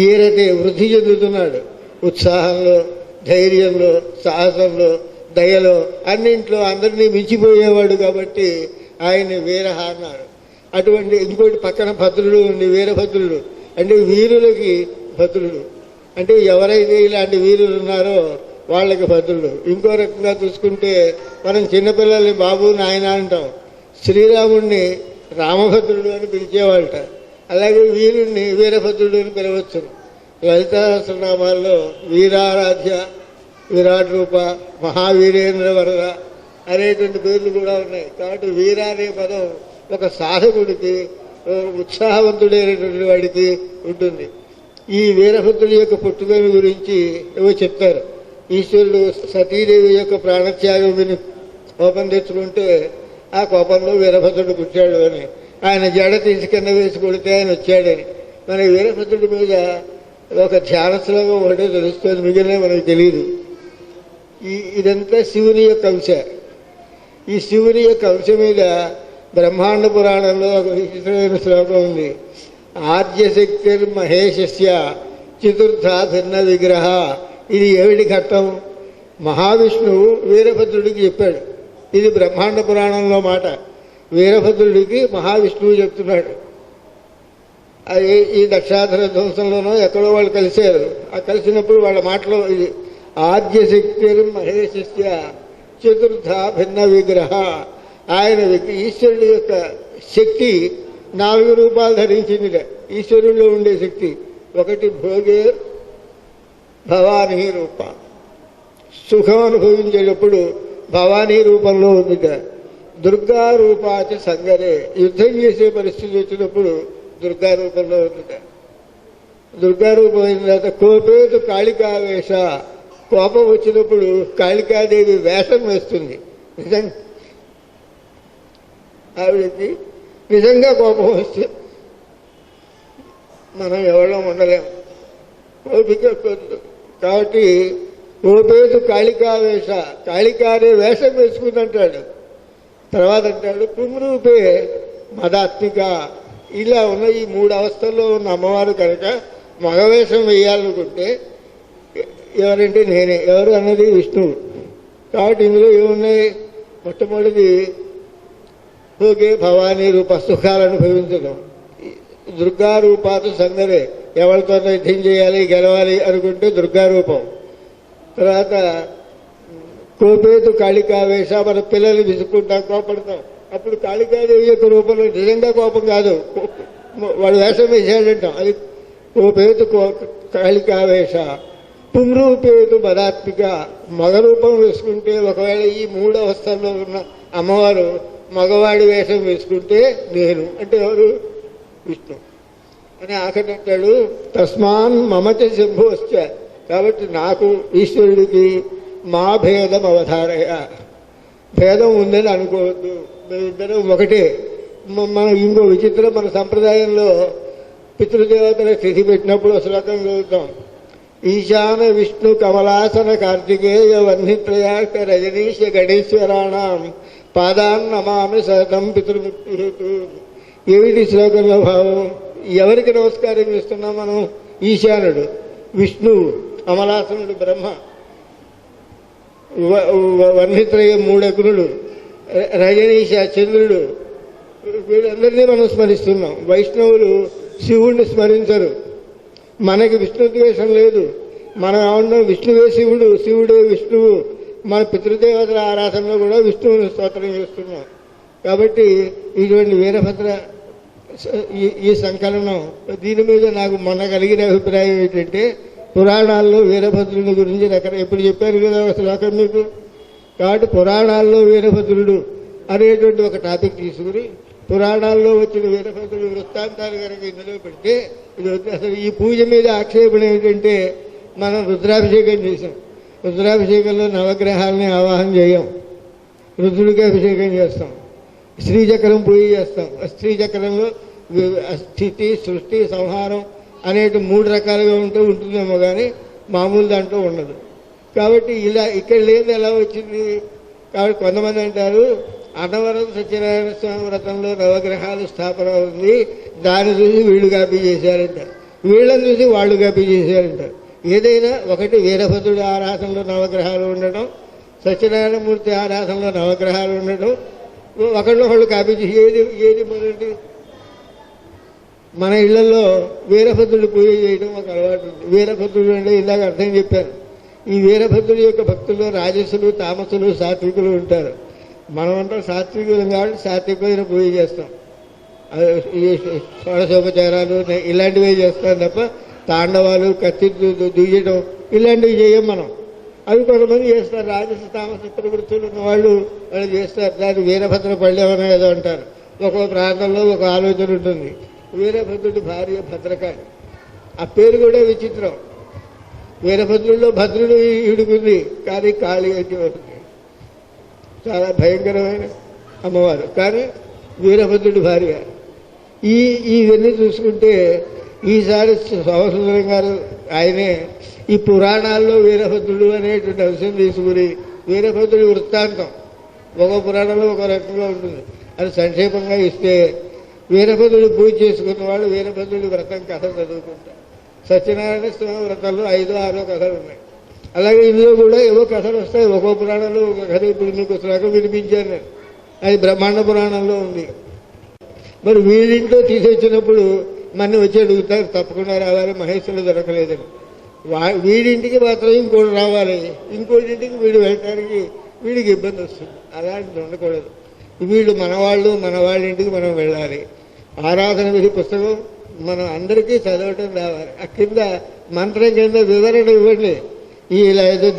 ఈరతే వృద్ధి చెందుతున్నాడు ఉత్సాహంలో, ధైర్యంలో, సాహసంలో, దయలో, అన్నింట్లో అందరినీ మించిపోయేవాడు కాబట్టి ఆయన్ని వీర అన్నారు. అటువంటి ఇంకోటి పక్కన భద్రుడు ఉంది, వీరభద్రుడు అంటే వీరులకి భద్రుడు. అంటే ఎవరైతే ఇలాంటి వీరులు ఉన్నారో వాళ్ళకి భద్రుడు. ఇంకో రకంగా చూసుకుంటే మనం చిన్నపిల్లల్ని బాబు నాయన అంటాం. శ్రీరాముడిని రామభద్రుడు అని పిలిచేవాళ్ళట. అలాగే వీరుణ్ణి వీరభద్రుడు అని పిలవచ్చు. లలిత సహస్రనామాల్లో వీరారాధ్య, విరాట్ రూప, మహావీరేంద్ర వరద అనేటువంటి పేర్లు కూడా ఉన్నాయి. కాబట్టి వీర అనే పదం ఒక సాధకుడికి, ఉత్సాహవంతుడైనటువంటి వాడికి ఉంటుంది. ఈ వీరభద్రుడి యొక్క పుట్టుకల గురించి ఏవో చెప్తారు. ఈశ్వరుడు సతీదేవి యొక్క ప్రాణత్యాగం విని కోపం తెచ్చుకుంటే ఆ కోపంలో వీరభద్రుడు పుట్టాడు అని, ఆయన జడ తీసి కింద వేసి కొడితే ఆయన వచ్చాడని. మన వీరభద్రుడి మీద ఒక ధ్యాన శ్లోకం ఒకటే తెలుస్తుంది, మిగిలిన మనకు తెలియదు. ఇదంతా శివుని యొక్క అంశ. ఈ శివుని యొక్క అంశ మీద బ్రహ్మాండ పురాణంలో ఒక విచిత్రమైన శ్లోకం ఉంది. ఆద్యశక్తిర్మహేశస్య చతుర్థ భిన్న విగ్రహ. ఇది ఏమిటి ఘట్టం? మహావిష్ణువు వీరభద్రుడికి చెప్పాడు. ఇది బ్రహ్మాండ పురాణంలో మాట. వీరభద్రుడికి మహావిష్ణువు చెప్తున్నాడు. అది ఈ దక్షాధర ధ్వంసంలోనో ఎక్కడో వాళ్ళు కలిశారు. ఆ కలిసినప్పుడు వాళ్ళ మాటలో ఇది ఆద్యశక్తిర్మహేశస్య చతుర్థ భిన్న విగ్రహ. ఆయన ఈశ్వరుడి యొక్క శక్తి 4 రూపాలు ధరించింది. ఈశ్వరుల్లో ఉండే శక్తి ఒకటి భోగే భవానీ రూప, సుఖం అనుభవించేటప్పుడు భవానీ రూపంలో ఉంది. దుర్గా రూపాచ సంగరే, యుద్ధం చేసే పరిస్థితి వచ్చినప్పుడు దుర్గా రూపంలో ఉందిట. దుర్గా రూపం అయిన తర్వాత కోపేతు కాళికావేశ, కోపం వచ్చినప్పుడు కాళికాదేవి వేషం వేస్తుంది. నిజంగా ఆవిడకి నిజంగా కోపం వస్తే మనం ఎవరో ఉండలేము, ఓపిక కొద్దు. కాబట్టి కోపేతు కాళికావేశ, కాళికాదే వేషం వేసుకుందంటాడు. తర్వాత అంటాడు పుంరూపే మదాత్మిక. ఇలా ఉన్న ఈ 3 అవస్థల్లో ఉన్న అమ్మవారు కనుక మగవేషం వేయాలనుకుంటే ఎవరంటే నేనే. ఎవరు అన్నది విష్ణువు. కాబట్టి ఇందులో ఏమున్నాయి? మొట్టమొదటిది భోగే భవానీ రూప, సుఖాలు అనుభవించడం. దుర్గా రూపాలు సందరే, ఎవరితో యుద్ధం చేయాలి గెలవాలి అనుకుంటే దుర్గా రూపం. తర్వాత కోపేతు కాళికావేశ, మన పిల్లలు విసుక్కుంటాం, కోపడతాం. అప్పుడు కాళికాదేవి యొక్క రూపంలో నిజంగా కోపం కాదు, వాడు వేషం వేసాడంటాం, అది కోపేతు కాళికావేశ. పుంరూపేతు మదాత్మిక, మగ రూపం వేసుకుంటే ఒకవేళ ఈ 3 అవస్థల్లో ఉన్న అమ్మవారు మగవాడి వేషం వేసుకుంటే నేను అంటే ఎవరు? విష్ణు అని ఆఖరంటాడు. తస్మాన్ మమచ శంభోశ్చ, కాబట్టి నాకు ఈశ్వరుడికి మా భేదం అవధారయ, భేదం ఉందని అనుకోవద్దు, మేమిద్దరం ఒకటే. మన ఇంకో విచిత్రం, మన సంప్రదాయంలో పితృదేవతల స్థితి పెట్టినప్పుడు శ్లోకం చదువుతాం. ఈశాన విష్ణు కమలాసన కార్తికేయ వన్నిత్రయాక రజనీశ గణేశ్వరాణం పాదాన్ నమామి సతం పితృముక్తి హేతు. ఏమిటి శ్లోకంలో భావం? ఎవరికి నమస్కారం చేస్తున్నాం మనం? ఈశానుడు విష్ణువు, అమలాసనుడు బ్రహ్మ, వన్నిత్రయ 3 అగ్నుడు, రజనీశ చంద్రుడు, వీళ్ళందరినీ మనం స్మరిస్తున్నాం. వైష్ణవులు శివుణ్ణి స్మరించరు. మనకి విష్ణుద్వేషం లేదు. మనం ఏమన్నా విష్ణువే శివుడు, శివుడే విష్ణువు. మన పితృదేవతల ఆరాధనలో కూడా విష్ణువుని స్తోత్రం చేస్తున్నాం. కాబట్టి ఇటువంటి వీరభద్ర ఈ సంకలనం, దీని మీద నాకు మొన్న కలిగిన అభిప్రాయం ఏంటంటే, పురాణాల్లో వీరభద్రుని గురించి ఎప్పుడు చెప్పారు కదా ఒక శ్లోకం మీకు. కాబట్టి పురాణాల్లో వీరభద్రుడు అనేటువంటి ఒక టాపిక్ తీసుకుని పురాణాల్లో వచ్చిన వీరభద్రుడి వృత్తాంతాలు కనుక ఇందులో పెడితే ఇది అసలు ఈ పూజ మీద ఆక్షేపణ ఏంటంటే, మనం రుద్రాభిషేకం చేసాం. రుద్రాభిషేకంలో నవగ్రహాలని ఆవాహన చేయం, రుద్రుడికి అభిషేకం చేస్తాం. శ్రీచక్రం పూజ చేస్తాం. శ్రీచక్రంలో స్థితి, సృష్టి, సంహారం అనేటి 3 రకాలుగా ఉంటుందేమో కానీ మామూలు దాంట్లో ఉండదు. కాబట్టి ఇలా ఇక్కడ లేదు ఎలా వచ్చింది? కాబట్టి కొంతమంది అంటారు అన్నవరం సత్యనారాయణ స్వామి వ్రతంలో నవగ్రహాలు స్థాపన ఉంది, దాన్ని చూసి వీళ్ళు కాపీ చేశారంట, వీళ్ళని చూసి వాళ్ళు కాపీ చేశారంట. ఏదైనా ఒకటి వీరభద్రుడి ఆరాధనలో నవగ్రహాలు ఉండడం, సత్యనారాయణమూర్తి ఆరాధనలో నవగ్రహాలు ఉండడం, ఒకళ్ళు కాపీ చేసి ఏది మొదటి. మన ఇళ్లలో వీరభద్రుడి పూజ చేయడం ఒక అలవాటు ఉంది. వీరభద్రుడు అంటే ఇందాక అర్థం చెప్పాను. ఈ వీరభద్రుడి యొక్క భక్తుల్లో రాజసులు, తామసులు, సాత్వికులు ఉంటారు. మనమంతా సాత్వికులు కాబట్టి సాత్వికమైన పూజ చేస్తాం. ఈ షోడశోపచారాలు ఇలాంటివి చేస్తాం తప్ప తాండవాలు, కత్తి దుయ్యడం ఇలాంటివి చేయం మనం. అవి కొంతమంది చేస్తారు. రాజస, తామస ప్రవృత్తులు ఉన్న వాళ్ళు చేస్తారు. దాన్ని వీరభద్ర పళ్ళెం అని ఏదో అంటారు. ఒక్కో ప్రాంతంలో ఒక ఆలోచన ఉంటుంది. వీరభద్రుడి భార్య భద్రకాళి, ఆ పేరు కూడా విచిత్రం. వీరభద్రుల్లో భద్రుడు ఇడుకుంది, కానీ కాళీ అని ఉంటుంది. చాలా భయంకరమైన అమ్మవారు, కానీ వీరభద్రుడి భార్య. ఇవన్నీ చూసుకుంటే ఈసారి సోమసుందరం గారు ఆయనే ఈ పురాణాల్లో వీరభద్రుడు అనేటువంటి అంశం తీసుకుని వీరభద్రుడి వృత్తాంతం ఒక పురాణంలో ఒక రకంగా ఉంటుంది. అది సంక్షేపంగా ఇస్తే వీరభద్రుడు పూజ చేసుకున్న వాళ్ళు వీరభద్రుడి వ్రతం కథ చదువుకుంటారు. సత్యనారాయణ స్వామి వ్రతంలో 5, 6 కథలు ఉన్నాయి. అలాగే ఇందులో కూడా ఏవో కథలు వస్తాయి. ఒక్కో పురాణంలో ఒక కథ. ఇప్పుడు మీకు శ్లోకం వినిపించాను నేను, అది బ్రహ్మాండ పురాణంలో ఉంది. మరి వీడింట్లో తీసొచ్చినప్పుడు మన వచ్చి అడుగుతారు, తప్పకుండా రావాలి, మహేశ్వరుడు దొరకలేదని. వీడింటికి మాత్రం ఇంకోటి రావాలి, ఇంకోటింటికి వీడు వెళ్ళటానికి వీడికి ఇబ్బంది వస్తుంది. అలాంటిది ఉండకూడదు. వీళ్ళు మనవాళ్ళు, మన వాళ్ళ ఇంటికి మనం వెళ్ళాలి. ఆరాధన విధి పుస్తకం మనం అందరికీ చదవటం రావాలి. ఆ కింద మంత్రం కింద వివరణ ఇవ్వండి. ఇలా ఏదో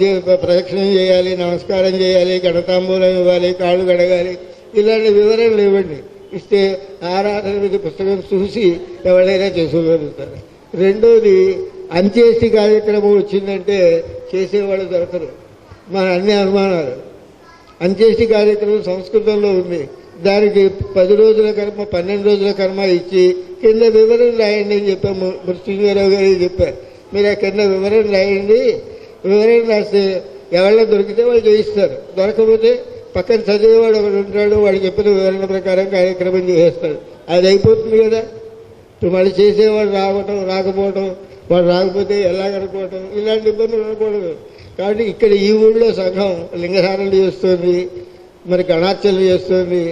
ప్రదక్షిణం చేయాలి, నమస్కారం చేయాలి, గణతాంబూలం ఇవ్వాలి, కాళ్ళు గడగాలి, ఇలాంటి వివరణలు ఇవ్వండి. ఇస్తే ఆరాధన విధి పుస్తకం చూసి ఎవరైనా చేసుకోగలుగుతారు. రెండోది అంత్యేష్టి కార్యక్రమం వచ్చిందంటే చేసేవాళ్ళు దొరకరు. మన అన్ని అనుమానాలు. అంత్యేష్టి కార్యక్రమం సంస్కృతంలో ఉంది. దానికి 10 రోజుల కర్మ 12 రోజుల కర్మ ఇచ్చి కింద వివరణ రాయండి అని చెప్పాము. మృత్యుంజయరావు గారికి చెప్పారు, మీరు ఆ కింద వివరణ రాయండి. వివరణ రాస్తే ఎవరైనా దొరికితే వాళ్ళు చేయిస్తారు, దొరకకపోతే పక్కన చదివేవాడు ఒకడు ఉంటాడు, వాడు చెప్పిన వివరణ ప్రకారం కార్యక్రమం చేసేస్తాడు. అది అయిపోతుంది కదా. ఇప్పుడు మళ్ళీ చేసేవాడు రాకపోవడం, వాడు రాకపోతే ఎలాగనుకోవటం, ఇలాంటి ఇబ్బందులు ఉండకూడదు. కాబట్టి ఇక్కడ ఈ ఊళ్ళో సంఘం లింగధారణలు చేస్తుంది, మరి గణార్చనలు చేస్తుంది.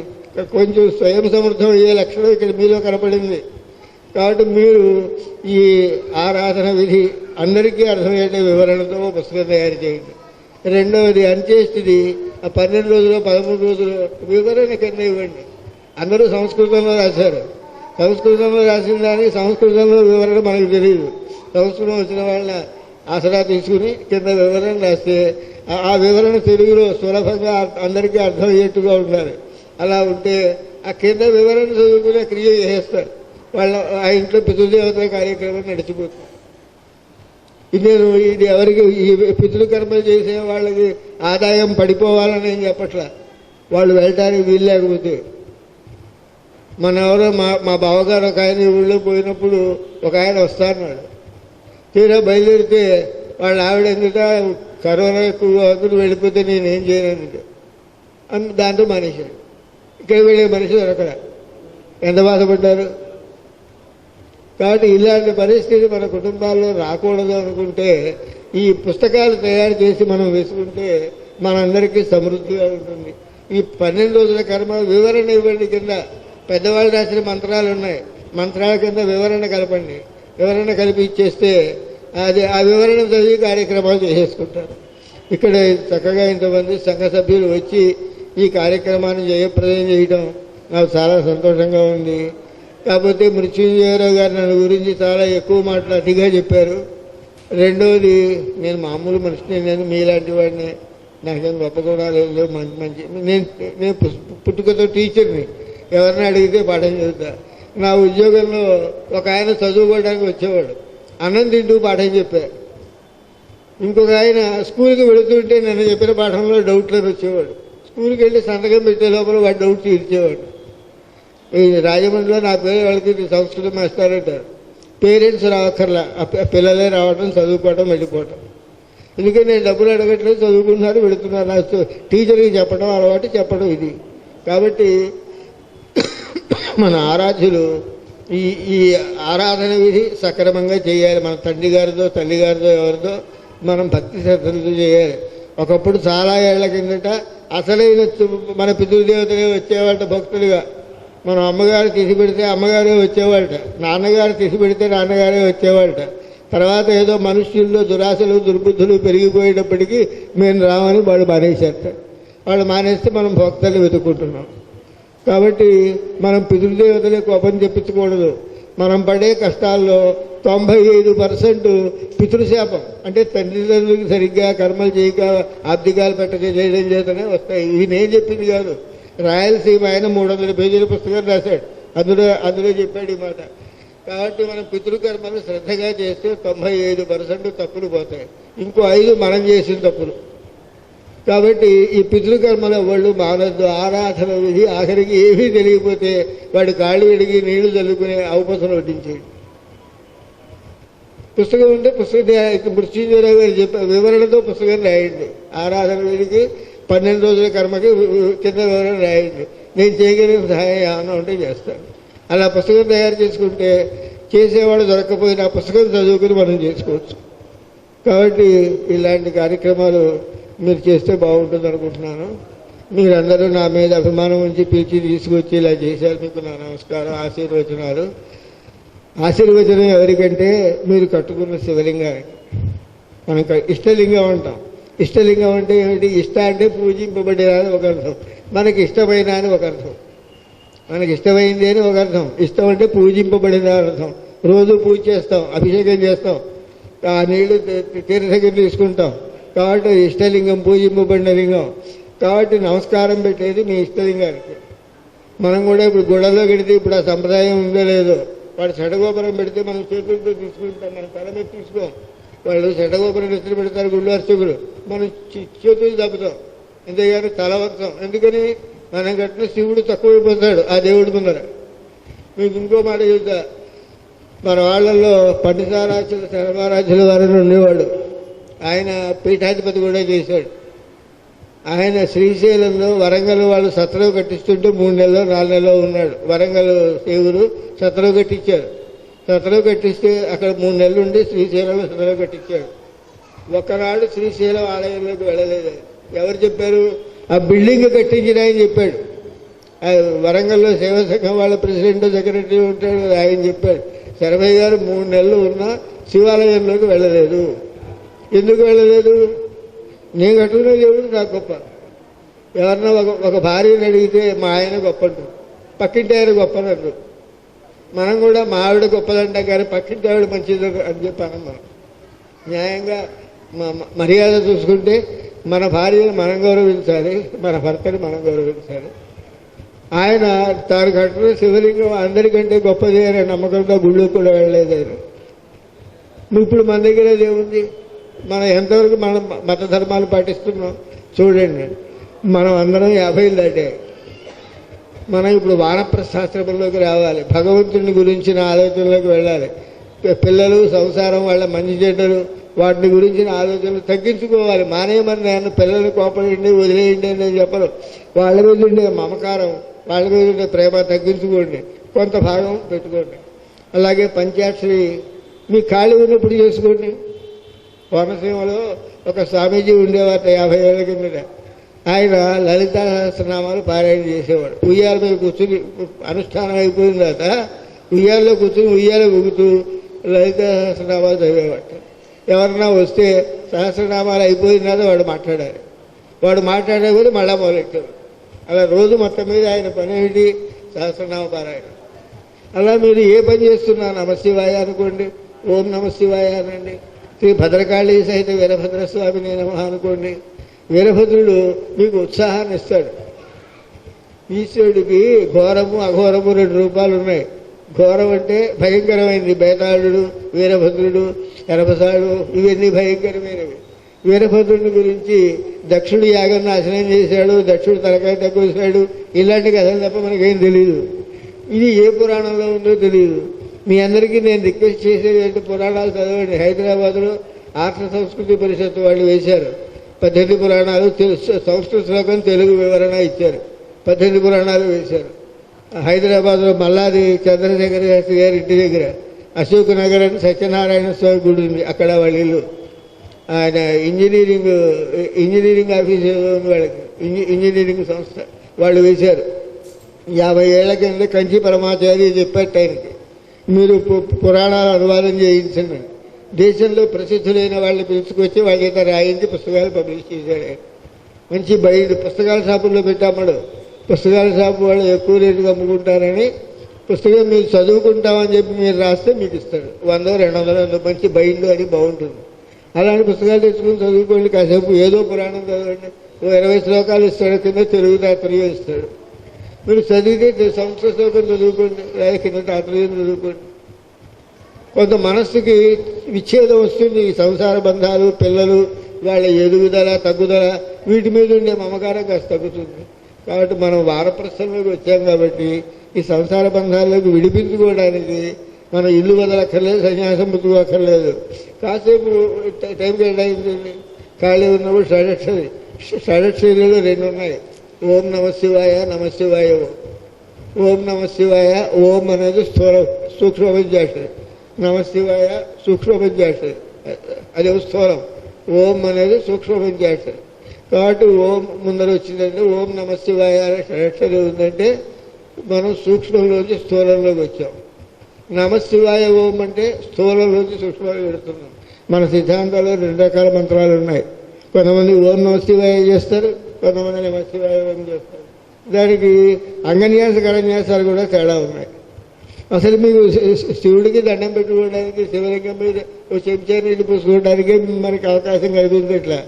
కొంచెం స్వయం సమృద్ధం అయ్యే లక్షణం ఇక్కడ మీలో కనపడింది. కాబట్టి మీరు ఈ ఆరాధన విధి అందరికీ అర్థమయ్యే వివరణతో పుస్తకం తయారు చేయండి. రెండవది అంత్యేష్టిది ఆ 12 రోజులు 13 రోజులు వివరణ కింద ఇవ్వండి. అందరూ సంస్కృతంలో రాశారు. సంస్కృతంలో రాసిన దానికి సంస్కృతంలో వివరణ మనకు తెలియదు. సంస్కృతం వచ్చిన వాళ్ళ ఆసరా తీసుకుని కింద వివరణ రాస్తే ఆ వివరణ తెలుగులో సులభంగా అందరికీ అర్థమయ్యేట్టుగా ఉండాలి. అలా ఉంటే ఆ కింద వివరణ చదువుకునే క్రియ చేస్తారు. వాళ్ళ ఆ ఇంట్లో పితృదేవతల కార్యక్రమం నడిచిపోతుంది. ఇది ఎవరికి ఈ పితృకర్మలు చేసే వాళ్ళకి ఆదాయం పడిపోవాలని ఏం చెప్పట్లా, వాళ్ళు వెళ్ళటానికి వీలు లేకపోతే. మన ఎవరో మా బావగారు ఒక ఆయన ఊళ్ళో పోయినప్పుడు ఒక ఆయన వస్తారన్నాడు. తీరా బయలుదేరితే వాళ్ళ ఆవిడ ఎందుక కరోనా ఎక్కువగా అవుతుంది వెళ్ళిపోతే నేనేం చేయను దాంతో మనిషి ఇక్కడ వెళ్ళే మనిషి దొరకడ ఎంత బాధపడ్డారు. కాబట్టి ఇలాంటి పరిస్థితి మన కుటుంబాల్లో రాకూడదు అనుకుంటే ఈ పుస్తకాలు తయారు చేసి మనం వేసుకుంటే మనందరికీ సమృద్ధిగా ఉంటుంది. ఈ 12 రోజుల కర్మ వివరణ ఇవ్వండి. కింద పెద్దవాళ్ళు రాసిన మంత్రాలు ఉన్నాయి, మంత్రాల కింద వివరణ కలపండి. వివరణ కలిపి ఇచ్చేస్తే అది ఆ వివరణ చదివి కార్యక్రమాలు చేసేసుకుంటారు. ఇక్కడ చక్కగా ఇంతమంది సంఘ సభ్యులు వచ్చి ఈ కార్యక్రమాన్ని జయప్రదం చేయడం నాకు చాలా సంతోషంగా ఉంది. కాకపోతే మృత్యుంజయరావు గారు నన్ను గురించి చాలా ఎక్కువ మాటలు అతిగా చెప్పారు. రెండవది నేను మామూలు మనిషిని, నేను మీలాంటి వాడిని, నాకేం గొప్ప గుణాలు లేవు, మంచి నేను పుట్టుకతో టీచర్ని, ఎవరిని అడిగితే పాఠం చదువుతా. నా ఉద్యోగంలో ఒక ఆయన చదువుకోవడానికి వచ్చేవాడు, అన్నం తింటూ పాఠం చెప్పారు. ఇంకొక ఆయన స్కూల్కి వెళుతుంటే నన్ను చెప్పిన పాఠంలో డౌట్లను వచ్చేవాడు. స్కూల్కి వెళ్ళి సంతకం పెట్టే లోపల వాడు డౌట్ తీర్చేవాడు. ఈ రాజమండ్రిలో నా పేరు వాళ్ళకి సంస్కృతం మాస్టారంటారు. పేరెంట్స్ రావక్కర్లా, పిల్లలే రావడం, చదువుకోవడం, వెళ్ళిపోవడం. ఎందుకంటే నేను డబ్బులు అడగట్లేదు, చదువుకుంటున్నారు, వెళుతున్నారు. నాకు టీచర్కి చెప్పడం అలవాటు, చెప్పడం ఇది. కాబట్టి మన ఆరాధ్యులు ఈ ఆరాధన విధి సక్రమంగా చేయాలి. మన తండ్రి గారితో తల్లిగారితో ఎవరితో మనం భక్తి శ్రద్ధలతో చేయాలి. ఒకప్పుడు చాలా ఏళ్ల కిందట అసలైన మన పితృదేవతలే వచ్చేవాళ్ళ భక్తులుగా. మనం అమ్మగారు తీసి పెడితే అమ్మగారే వచ్చేవాళ్ళట, నాన్నగారు తీసి పెడితే నాన్నగారే వచ్చేవాళ్ళట. తర్వాత ఏదో మనుష్యుల్లో దురాశలు దుర్బుద్ధులు పెరిగిపోయేటప్పటికీ మేము రామని వాళ్ళు మానేసేట. వాళ్ళు మానేస్తే మనం భక్తులు వెతుక్కుంటున్నాం. కాబట్టి మనం పితృదేవతలే కోపం చెప్పించకూడదు. మనం పడే కష్టాల్లో 95% పితృశాపం, అంటే తండ్రిదండ్రులకి సరిగ్గా కర్మలు చేయక ఆబ్దికాలు పెట్టక చేయడం చేతనే వస్తాయి. ఇది నేను చెప్పింది కాదు. రాయలసీమ ఆయన 300 పేజీల పుస్తకం రాశాడు, అందులో చెప్పాడు ఈ మాట. కాబట్టి మనం పితృకర్మలు శ్రద్ధగా చేస్తే 95% తప్పులు పోతాయి. ఇంకో 5 మనం చేసిన తప్పులు. కాబట్టి ఈ పితృకర్మల వాళ్ళు మానద్దు. ఆరాధన విధి ఆఖరికి ఏమీ తెలియకపోతే వాడి కాళ్ళు విడిగి నీళ్లు చల్లుకునే అవకాశం వడ్డించేది. పుస్తకం ఉంటే పుస్తకం మృత్యుంజయరావు గారు చెప్పే వివరణతో పుస్తకం రాయండి. ఆరాధన విధికి 12 రోజుల కర్మకి కింద వివరణ రాయండి. నేను చేయగలిగిన సహాయం ఏమన్నా ఉంటే చేస్తాను. అలా పుస్తకం తయారు చేసుకుంటే చేసేవాడు దొరకకపోయినా ఆ పుస్తకం చదువుకుని మనం చేసుకోవచ్చు. కాబట్టి ఇలాంటి కార్యక్రమాలు మీరు చేస్తే బాగుంటుంది అనుకుంటున్నాను. మీరందరూ నా మీద అభిమానం ఉంచి పిలిచి తీసుకొచ్చి ఇలా చేశారు. మీకు నా నమస్కారం, ఆశీర్వచనాలు. ఆశీర్వచనం ఎవరికంటే మీరు కట్టుకున్న శివలింగానికి. మనం ఇష్టలింగం అంటాం. ఇష్టలింగం అంటే ఏమిటి? ఇష్ట అంటే పూజింపబడేది అని ఒక అర్థం, మనకి ఇష్టమైన అని ఒక అర్థం. మనకి ఇష్టమైంది అని ఒక అర్థం. ఇష్టం అంటే పూజింపబడిన అర్థం. రోజు పూజ చేస్తాం, అభిషేకం చేస్తాం, ఆ నీళ్లు తీర్థగిరి తీసుకుంటాం. కాబట్టి ఇష్టలింగం పూజింపబడిన లింగం. కాబట్టి నమస్కారం పెట్టేది మీ ఇష్టలింగానికి. మనం కూడా ఇప్పుడు గుళ్ళలో పెడితే ఇప్పుడు ఆ సంప్రదాయం ఉందో లేదో, వాడు చెడగోపురం పెడితే మనం చేతులతో తీసుకుంటాం, మనం తల మీద తీసుకోం. వాళ్ళు చెడగోపురం ఎత్తులు పెడతారు గుళ్ళు అర్చకులు, మనం చేతులు తప్పుతాం, అంతేగాని తల వంచాం. ఎందుకని? మనం కట్టిన శివుడు తక్కువైపోతాడు ఆ దేవుడి ముందర. మీకు ఇంకో మాట చెబుతా, మన వాళ్ళల్లో పండితారాధ్యులు శర్మారాధ్యుల వారిని ఉండేవాడు. ఆయన పీఠాధిపతి కూడా చేశాడు. ఆయన శ్రీశైలంలో వరంగల్ వాళ్ళు సత్రం కట్టిస్తుంటే 3 నెలలో 4 నెలలో ఉన్నాడు. వరంగల్ దేవుడు సత్రం కట్టించారు. సత్రం కట్టిస్తే అక్కడ 3 నెలలు ఉండి శ్రీశైలంలో సత్రం కట్టించాడు. ఒకనాడు శ్రీశైలం ఆలయంలోకి వెళ్ళలేదు. ఎవరు చెప్పారు? ఆ బిల్డింగ్ కట్టించిన ఆయన చెప్పాడు. వరంగల్లో సేవా సంఘం వాళ్ళ ప్రెసిడెంట్ సెక్రటరీ ఉంటాడు, ఆయన చెప్పాడు. శరభయ్య గారు 3 నెలలు ఉన్నా శివాలయంలోకి వెళ్ళలేదు. ఎందుకు వెళ్ళలేదు? నేను కట్టుకునే దేవుడు నాకు గొప్ప. ఎవరన్నా ఒక భార్యని అడిగితే మా ఆయన గొప్ప అంటారు, పక్కింటి ఆయన గొప్పనంటారు. మనం కూడా మా ఆవిడ గొప్పదంటాం కానీ పక్కింటి ఆవిడ మంచిది అని చెప్పాను. మనం న్యాయంగా మర్యాద చూసుకుంటే మన భార్యను మనం గౌరవించాలి, మన భర్తని మనం గౌరవించాలి. ఆయన తాను కట్టుకున్న శివలింగం అందరికంటే గొప్పది అనే నమ్మకంతో గుళ్ళు కూడా వెళ్ళలేదు ఆయన. ఇప్పుడు మన దగ్గర ఏముంది? మనం ఎంతవరకు మనం మత ధర్మాలు పాటిస్తున్నాం చూడండి. మనం అందరం 50 దాటాయి. మనం ఇప్పుడు వానప్రస్థాశ్రమంలోకి రావాలి, భగవంతుని గురించిన ఆలోచనలోకి వెళ్ళాలి. పిల్లలు, సంసారం, వాళ్ళ మంచి చెడ్డలు, వాటిని గురించిన ఆలోచనలు తగ్గించుకోవాలి. మానేయమని నేను పిల్లల్ని కోపడండి వదిలేయండి అని చెప్పరు. వాళ్ళ మీద ఉండే మమకారం, వాళ్ళ మీద ఉండే ప్రేమ తగ్గించుకోండి, కొంత భాగం పెట్టుకోండి. అలాగే పంచాక్షరి మీ ఖాళీ ఉన్నప్పుడు చేసుకోండి. కోనసీమలో ఒక స్వామీజీ ఉండేవారు 50 ఏళ్ల కిందట. ఆయన లలితా సహస్రనామాలు పారాయణ చేసేవాడు. ఉయ్యాల మీద కూర్చుని అనుష్ఠానం అయిపోయిన తర్వాత ఉయ్యాల్లో కూర్చుని ఉయ్యాల ఊగుతూ లలితా సహస్రనామాలు చదివేవాడు. ఎవరన్నా వస్తే సహస్రనామాలు అయిపోయిన తర్వాత వాడు మాట్లాడాలి. వాడు మాట్లాడే కూడా మళ్ళా మొదలెట్టారు. అలా రోజు మొత్తం మీద ఆయన పని ఏంటి? సహస్రనామ పారాయణ. అలా మీరు ఏ పని చేస్తున్నా నమశివాయ అనుకోండి, ఓం నమశివాయ అనండి. శ్రీ భద్రకాళి సహిత వీరభద్రస్వామిని నమః అనుకోండి. వీరభద్రుడు మీకు ఉత్సాహాన్ని ఇస్తాడు. ఈశ్వరుడికి ఘోరము అఘోరము 2 రూపాలు ఉన్నాయి. ఘోరం అంటే భయంకరమైనది, బేతాళుడు, వీరభద్రుడు, ఎరపసాడు, ఇవన్నీ భయంకరమైనవి. వీరభద్రుడి గురించి దక్షుడు యాగం నాశనం చేశాడు, దక్షుడు తలకాయ తక్కువేశాడు, ఇలాంటి కథలు తప్ప మనకేం తెలియదు. ఇది ఏ పురాణంలో ఉందో తెలియదు. మీ అందరికీ నేను రిక్వెస్ట్ చేసేది ఏంటి? పురాణాలు చదవండి. హైదరాబాద్లో ఆర్ష సంస్కృతి పరిషత్ వాళ్ళు వేశారు 18 పురాణాలు, సంస్కృత శ్లోకం తెలుగు వివరణ ఇచ్చారు. 18 పురాణాలు వేశారు. హైదరాబాద్లో మల్లాది చంద్రశేఖర శాస్త్రి గారి ఇంటి దగ్గర అశోక్ నగర్ అని సత్యనారాయణ స్వామి గుడి ఉంది, అక్కడ వాళ్ళ ఇల్లు. ఆయన ఇంజనీరింగ్ ఆఫీసు ఉంది వాళ్ళకి, ఇంజనీరింగ్ సంస్థ వాళ్ళు వేశారు. 50 ఏళ్ల కింద కంచి పరమాచార్య చెప్పారు ఆయనకి, మీరు పురాణాలు అనువాదం చేయించండి. దేశంలో ప్రసిద్ధులైన వాళ్ళని పిలుచుకొచ్చి వాళ్ళ చేత రాయించి పుస్తకాలు పబ్లిష్ చేశాడు. మంచి బయట పుస్తకాల షాపుల్లో పెట్టామడు. పుస్తకాల షాపు వాళ్ళు ఎక్కువ రేటుగా అమ్ముకుంటారని పుస్తకం మీరు చదువుకుంటామని చెప్పి మీరు రాస్తే మీకు ఇస్తాడు. 100-200 మంచి బైండ్లు అని బాగుంటుంది. అలాంటి పుస్తకాలు తెచ్చుకుని చదువుకోండి. కాసేపు ఏదో పురాణం చదవండి. 20 శ్లోకాలు ఇస్తాడు, కింద తెలుగు తాత్పర్యం ఇస్తాడు. మీరు చదివితే సంస్కృత శ్లోకం చదువుకోండి, లేదా కింద తాత్పర్యం చదువుకోండి. కొంత మనస్సుకి విచ్ఛేదం వస్తుంది. ఈ సంసార బంధాలు, పిల్లలు, వాళ్ళ ఎదుగుదల తగ్గుదల, వీటి మీద ఉండే మమకారం కాస్త తగ్గుతుంది. కాబట్టి మనం వానప్రస్థంలోకి వచ్చాం కాబట్టి ఈ సంసార బంధాలకు విడిపించుకోవడానికి మనం ఇల్లు వదలక్కర్లేదు, సన్యాసం పుచ్చుకోక్కర్లేదు. కాసేపు టైం కేటాయించండి. ఖాళీ ఉన్నప్పుడు షడక్షరిలో 2 ఉన్నాయి. ఓం నమశివాయ, నమశివాయ ఓం. ఓం నమశివాయ, ఓం అనేది సూక్ష్మ పంచాక్షరి, నమశివాయ సూక్ష్మ పంచాక్షరి, అదే స్థూలం. ఓం అనేది సూక్ష్మ పంచాక్షరి. కాబట్టి ఓం ముందర వచ్చిందంటే ఓం నమశివాయ అనే షడక్షరి ఉందంటే మనం సూక్ష్మంలోంచి స్థూలంలోకి వచ్చాం. నమశివాయ ఓం అంటే స్థూలంలోంచి సూక్ష్మంలోకి వెళుతున్నాం. మన సిద్ధాంతాల్లో 2 రకాల మంత్రాలు ఉన్నాయి. కొంతమంది ఓం నమశివాయ చేస్తారు, కొంతమంది నమశివాయ ఓం చేస్తారు. దానికి అంగన్యాస కళన్యాసాలు కూడా తేడా ఉన్నాయి. అసలు మీకు శివుడికి దండం పెట్టుకోవడానికి, శివలింగం మీద ఒక చెంచా నీళ్ళు పూసుకోవడానికే మనకి అవకాశం కల్పించట్లా.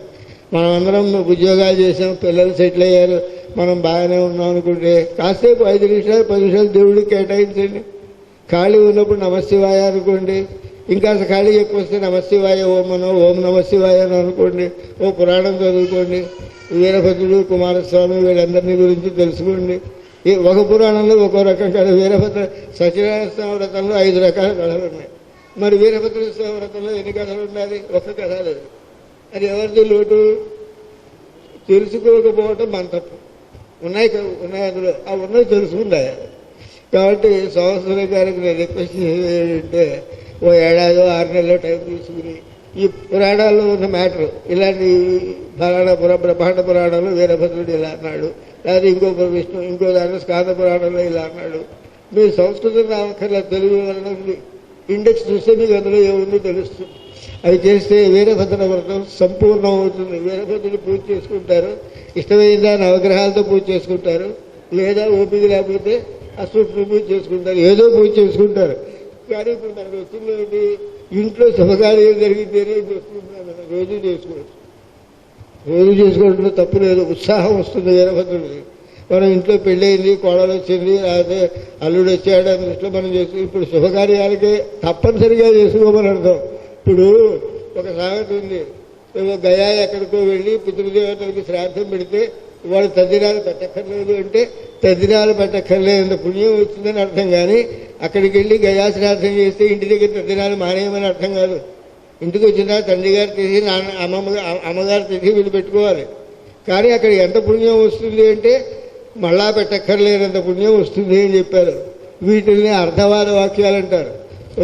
మనమందరం ఉద్యోగాలు చేసాం, పిల్లలు సెటిల్ అయ్యారు, మనం బాగానే ఉన్నాం అనుకుంటే కాసేపు 5 నిమిషాలు 10 నిమిషాలు దేవుడికి కేటాయించండి. ఖాళీ ఉన్నప్పుడు నమశివాయ అనుకోండి. ఇంకా ఖాళీ ఎక్కువ వస్తే నమశివాయ ఓమనో ఓం నమశివాయ అని అనుకోండి. ఓ పురాణం చదువుకోండి. వీరభద్రుడు కుమారస్వామి వీళ్ళందరినీ గురించి తెలుసుకోండి. ఒక పురాణంలో ఒక్కో రకం కథ. వీరభద్ర సత్యనారాయణ స్వామి వ్రతంలో 5 రకాల కథలు ఉన్నాయి. మరి వీరభద్ర స్వామి వ్రతంలో ఎన్ని కథలు ఉండాలి? ఒక్క కథ లేదు. అది ఎవరిది లోటు? తెలుసుకోకపోవటం మన తప్పు. ఉన్నాయి అందులో, ఆ ఉన్నది తెలుసుకుంటాయి. కాబట్టి సంవత్సరం గారికి నేను రిక్వెస్ట్ ఏంటంటే ఓ 1 ఏడాదో 6 నెలలో టైం తీసుకుని ఈ పురాణాల్లో ఉన్న మ్యాటర్ ఇలాంటి బ్రహ్మాండ పురాణంలో వీరభద్రుడు ఇలా అన్నాడు, లేదా ఇంకో దాంట్లో స్కాంద పురాణంలో ఇలా అన్నాడు. మీరు సంస్కృతం రావక్కర్లా, తెలుగు వలన ఇండెక్స్ చూస్తే మీకు అందులో ఏముందో తెలుస్తుంది. అవి చేస్తే వీరభద్ర వ్రతం సంపూర్ణం అవుతుంది. వీరభద్రుడు పూజ చేసుకుంటారు, ఇష్టమైందా నవగ్రహాలతో పూజ చేసుకుంటారు, లేదా ఓపిక లేకపోతే అసూక్ష్మ పూజ చేసుకుంటారు, ఏదో పూజ చేసుకుంటారు. కానీ ఇప్పుడు మనకు వచ్చింది ఇంట్లో శుభకార్యం జరిగితేనే చేసుకుంటున్నాను. రోజు చేసుకోవచ్చు, రోజు చేసుకోవడంలో తప్పు లేదు. ఉత్సాహం వస్తుంది వీరభద్రుడికి. మనం ఇంట్లో పెళ్ళయింది, కోడలు వచ్చింది, లేకపోతే అల్లుడు వచ్చాడు అని దృష్టిలో మనం చేసుకుని ఇప్పుడు శుభకార్యాలకే తప్పనిసరిగా చేసుకోమని అర్థం. ఇప్పుడు ఒక సామెత ఉంది, గయా ఎక్కడికో వెళ్ళి పితృదేవతలకి శ్రాద్ధం పెడితే వాడు తద్దినాలు పెట్టక్కర్లేదు అంటే తద్దినాలు పెట్టక్కర్లేదంత పుణ్యం వచ్చిందని అర్థం. కానీ అక్కడికి వెళ్ళి గయా శ్రాద్ధం చేస్తే ఇంటి దగ్గర తద్దినాలు మానేయమని అర్థం కాదు. ఇంటికి వచ్చినా తండ్రి గారి తిథి అమ్మగారి తిథి వీళ్ళు పెట్టుకోవాలి. కానీ అక్కడ ఎంత పుణ్యం వస్తుంది అంటే మళ్ళా పెట్టక్కర్లేనంత పుణ్యం వస్తుంది అని చెప్పారు. వీటిని అర్ధవాద వాక్యాలు అంటారు.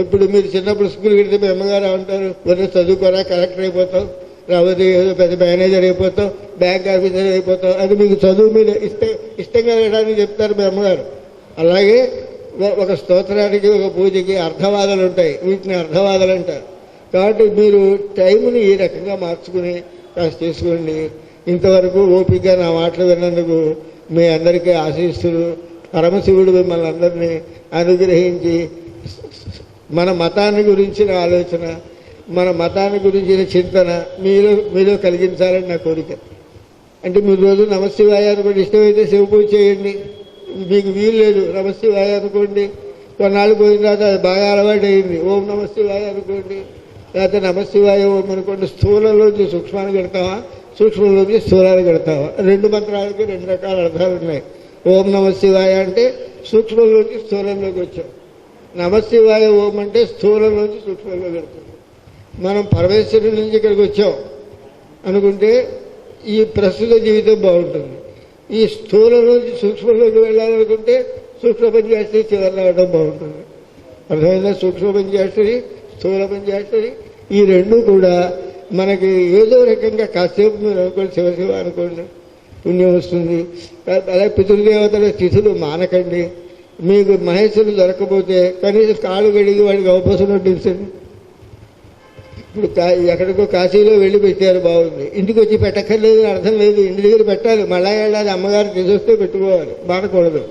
ఇప్పుడు మీరు చిన్నప్పుడు స్కూల్కి వెళ్తే మీ అమ్మగారు అంటారు, కొంచెం చదువుకోరా కలెక్టర్ అయిపోతావు, రాబోతే ఏదో పెద్ద మేనేజర్ అయిపోతావు, బ్యాంక్ ఆఫీసర్ అయిపోతావు. అది మీకు చదువు మీద ఇష్టంగా వెళ్ళడానికి చెప్తారు మీ అమ్మగారు. అలాగే ఒక స్తోత్రానికి ఒక పూజకి అర్ధవాదాలు ఉంటాయి, వీటిని అర్ధవాదాలు అంటారు. కాబట్టి మీరు టైంని ఈ రకంగా మార్చుకుని కాస్త చేసుకోండి. ఇంతవరకు ఓపికగా నా మాటలు విన్నందుకు మీ అందరికీ ఆశీస్సులు. పరమశివుడు మిమ్మల్ని అందరినీ అనుగ్రహించి మన మతాన్ని గురించిన ఆలోచన, మన మతాన్ని గురించిన చింతన మీలో కలిగించాలని నా కోరిక. అంటే మీరు రోజు నమశివాయ అనుకోండి, ఇష్టమైతే శివ పూజ చేయండి. మీకు వీలు లేదు నమశివాయ అనుకోండి, కొన్నాళ్ళు పోయిన తర్వాత అది బాగా అలవాటు అయింది, ఓం నమశివాయ అనుకోండి. లేకపోతే నమశివాయ ఓం అనుకోండి. స్థూలంలోంచి సూక్ష్మాన్ని కడతావా, సూక్ష్మంలోంచి స్థూలాన్ని కడతావా? 2 మంత్రాలకి 2 రకాల అర్థాలు ఉన్నాయి. ఓం నమశివాయ అంటే సూక్ష్మంలోంచి స్థూలంలోకి వచ్చాం, నమశివాయ ఓం అంటే స్థూలంలోంచి సూక్ష్మంలో కడుతుంది. మనం పరమేశ్వరుడి నుంచి ఇక్కడికి వచ్చాం అనుకుంటే ఈ ప్రస్తుత జీవితం బాగుంటుంది. ఈ స్థూలం నుంచి సూక్ష్మంలోకి వెళ్ళాలనుకుంటే సూక్ష్మ పంచాక్షరి చివరి రావడం బాగుంటుంది. అర్థమైందా? సూక్ష్మ పంచాక్షరి, స్థూల పంచాక్షరి, ఈ 2 కూడా మనకి ఏదో రకంగా కాసేపు మీరు అనుకోండి, శివశివ అనుకోండి, పుణ్యం వస్తుంది. అలాగే పితృదేవతల తిథులు మానకండి. మీకు మహేశ్వరులు దొరకపోతే కనీసం కాళ్ళు కడిగి వాడికి అవకాశం నటించండి. ఇప్పుడు ఎక్కడికో కాశీలో వెళ్ళి పెట్టారు, బాగుంది, ఇంటికి వచ్చి పెట్టక్కర్లేదు అని అర్థం లేదు. ఇంటి దగ్గర పెట్టాలి, మళ్ళా ఏడాది అమ్మగారు తీసుకొస్తే పెట్టుకోవాలి, మానకూడదు.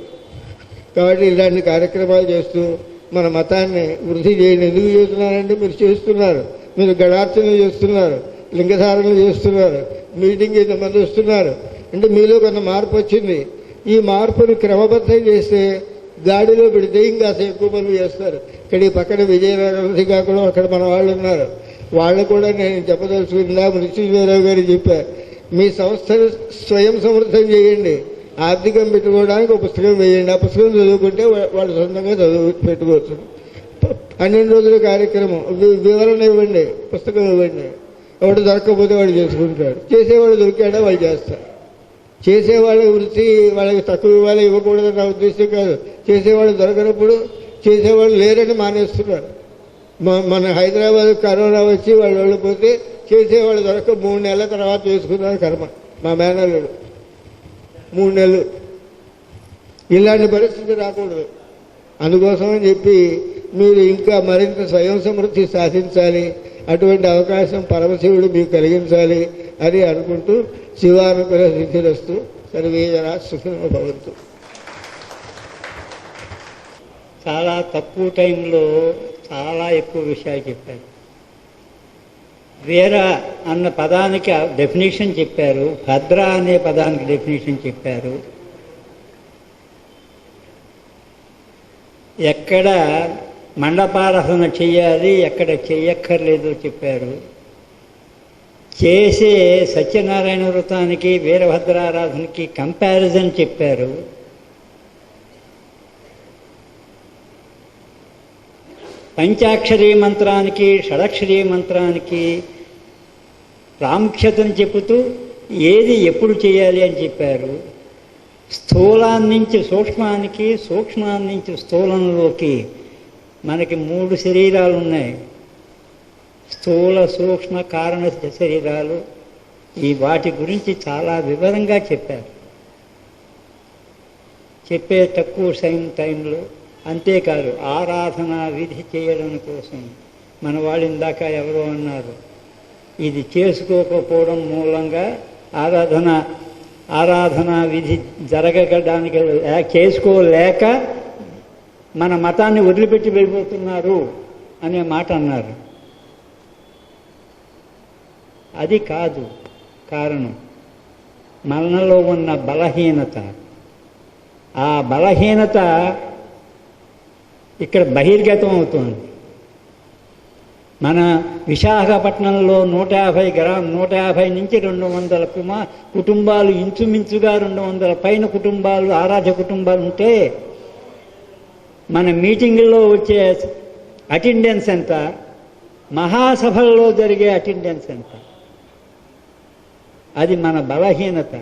కాబట్టి ఇలాంటి కార్యక్రమాలు చేస్తూ మన మతాన్ని వృద్ధి చేయండి. ఎందుకు చేస్తున్నారంటే మీరు చేస్తున్నారు, మీరు గడార్చనలు చేస్తున్నారు, లింగధారణలు చేస్తున్నారు, మీటింగ్ ఇంతమంది వస్తున్నారు అంటే మీలో కొంత మార్పు వచ్చింది. ఈ మార్పుని క్రమబద్ధం చేస్తే గాడిలో పెడితే ఇంకా ఎక్కువ మంది చేస్తారు. ఇక్కడ ఈ పక్కన విజయనగరం శ్రీకాకుళం అక్కడ మన వాళ్ళు ఉన్నారు, వాళ్ళు కూడా నేను చెప్పదలుచుకుందా మృత్యుంజయరావు గారు చెప్పారు, మీ సంస్థను స్వయం సమృద్ధం చేయండి, ఆర్థికం పెట్టుకోవడానికి ఒక పుస్తకం వేయండి, ఆ పుస్తకం చదువుకుంటే వాళ్ళు సొంతంగా పెట్టుకోవచ్చు. 12 రోజుల కార్యక్రమం వివరణ ఇవ్వండి, పుస్తకం ఇవ్వండి. ఎవడు దొరకకపోతే వాడు చేసుకుంటాడు, చేసేవాడు దొరికాడా వాళ్ళు చేస్తారు. చేసేవాళ్ళ వృత్తి వాళ్ళకి తక్కువ ఇవ్వాలి ఇవ్వకూడదని నా ఉద్దేశం కాదు. చేసేవాళ్ళు దొరకనప్పుడు చేసేవాళ్ళు లేరని మానేస్తున్నారు. మన హైదరాబాద్ కరోనా వచ్చి వాళ్ళు వెళ్ళిపోతే చేసేవాళ్ళు దొరక 3 నెలల తర్వాత చేసుకున్నారు కర్మ. మా మేనల్లుడు 3 నెలలు. ఇలాంటి పరిస్థితి రాకూడదు. అందుకోసమని చెప్పి మీరు ఇంకా మరింత స్వయం సమృద్ధి సాధించాలి. అటువంటి అవకాశం పరమశివుడు మీకు కలిగించాలి అని అనుకుంటూ శివానుగ్రహ సిద్ధిరస్తు సర్వే జనా సుఖినో భవంతు. చాలా తక్కువ టైంలో చాలా ఎక్కువ విషయాలు చెప్పారు. వీర అన్న పదానికి డెఫినేషన్ చెప్పారు, భద్ర అనే పదానికి డెఫినేషన్ చెప్పారు. ఎక్కడ మండపారాధన చేయాలి, ఎక్కడ చెయ్యక్కర్లేదో చెప్పారు. చేసే సత్యనారాయణ వ్రతానికి వీరభద్రారాధనకి కంపారిజన్ చెప్పారు. పంచాక్షరీ మంత్రానికి షడక్షరీ మంత్రానికి ప్రాముఖ్యతను చెబుతూ ఏది ఎప్పుడు చేయాలి అని చెప్పారు. స్థూలాన్నించి సూక్ష్మానికి, సూక్ష్మాన్నించి స్థూలంలోకి మనకి 3 శరీరాలు ఉన్నాయి. స్థూల, సూక్ష్మ, కారణ శరీరాలు. ఈ వాటి గురించి చాలా వివరంగా చెప్పారు. చెప్పే తక్కువ టైంలో. అంతేకాదు ఆరాధన విధి చేయడం కోసం మన వాళ్ళు ఇందాక ఎవరో అన్నారు, ఇది చేసుకోకపోవడం మూలంగా ఆరాధన విధి జరగడానికి చేసుకోలేక మన మతాన్ని వదిలిపెట్టి వెళ్ళిపోతున్నారు అనే మాట అన్నారు. అది కాదు కారణం. మనలో ఉన్న బలహీనత. ఆ బలహీనత ఇక్కడ బహిర్గతం అవుతుంది. మన విశాఖపట్నంలో 150 నుంచి 200 కుటుంబాలు, ఇంచుమించుగా 200 పైన కుటుంబాలు, ఆరాధ్య కుటుంబాలు ఉంటే మన మీటింగుల్లో వచ్చే అటెండెన్స్ ఎంత, మహాసభల్లో జరిగే అటెండెన్స్ ఎంత? అది మన బలహీనత.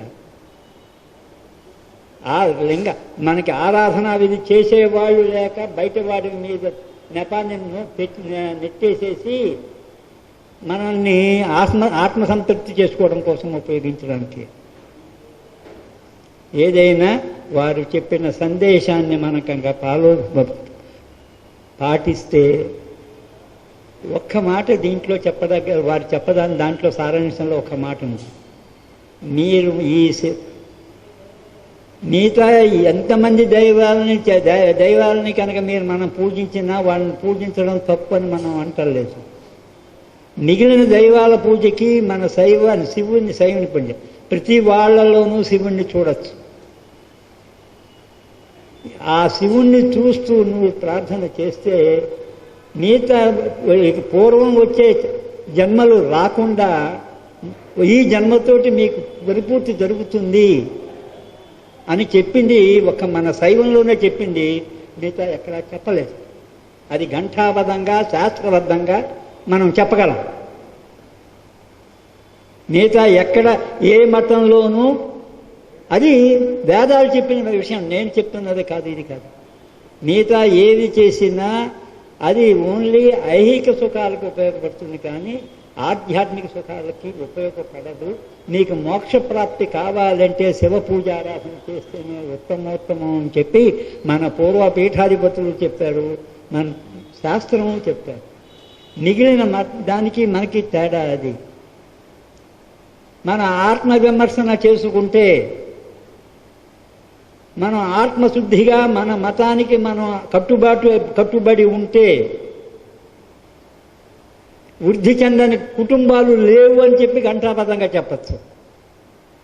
మనకి ఆరాధన విధి చేసేవాళ్ళు లేక బయట వాడి మీద నెపాన్ని నెట్టేసేసి మనల్ని ఆత్మసంతృప్తి చేసుకోవడం కోసం ఉపయోగించడానికి. ఏదైనా వారు చెప్పిన సందేశాన్ని మనకంగా పాటిస్తే, ఒక్క మాట దీంట్లో వారు చెప్పదాని దాంట్లో సారాంశంలో ఒక మాట ఉంది. మీరు మిగతా ఎంతమంది దైవాలని కనుక మనం పూజించినా వాళ్ళని పూజించడం తప్పు అని మనం అంటలేదు. మిగిలిన దైవాల పూజకి మన శివుని పూజ, ప్రతి వాళ్ళలోనూ శివుణ్ణి చూడొచ్చు. ఆ శివుణ్ణి చూస్తూ నువ్వు ప్రార్థన చేస్తే మిగతా పూర్వం వచ్చే జన్మలు రాకుండా ఈ జన్మతోటి మీకు పరిపూర్తి జరుగుతుంది అని చెప్పింది మన శైవంలోనే చెప్పింది, మిగతా ఎక్కడా చెప్పలేదు. అది ఘంటాబద్ధంగా, శాస్త్రబద్ధంగా మనం చెప్పగలం. మిగతా ఎక్కడ ఏ మతంలోనూ అది వేదాలు చెప్పిన విషయం, నేను చెప్తున్నది కాదు, ఇది కాదు. మిగతా ఏది చేసినా అది ఓన్లీ ఐహిక సుఖాలకు ఉపయోగపడుతుంది, కానీ ఆధ్యాత్మిక సుఖాలకి ఉపయోగపడదు. నీకు మోక్షప్రాప్తి కావాలంటే శివ పూజారాధన చేస్తేనే ఉత్తమోత్తమం అని చెప్పి మన పూర్వపీఠాధిపతులు చెప్పారు, మన శాస్త్రము చెప్పారు. మిగిలిన దానికి మనకి తేడా అది. మన ఆత్మ విమర్శన చేసుకుంటే, మనం ఆత్మశుద్ధిగా మన మతానికి మనం కట్టుబడి ఉంటే, వృద్ధి చెందని కుటుంబాలు లేవు అని చెప్పి ఘంటాపథంగా చెప్పచ్చు.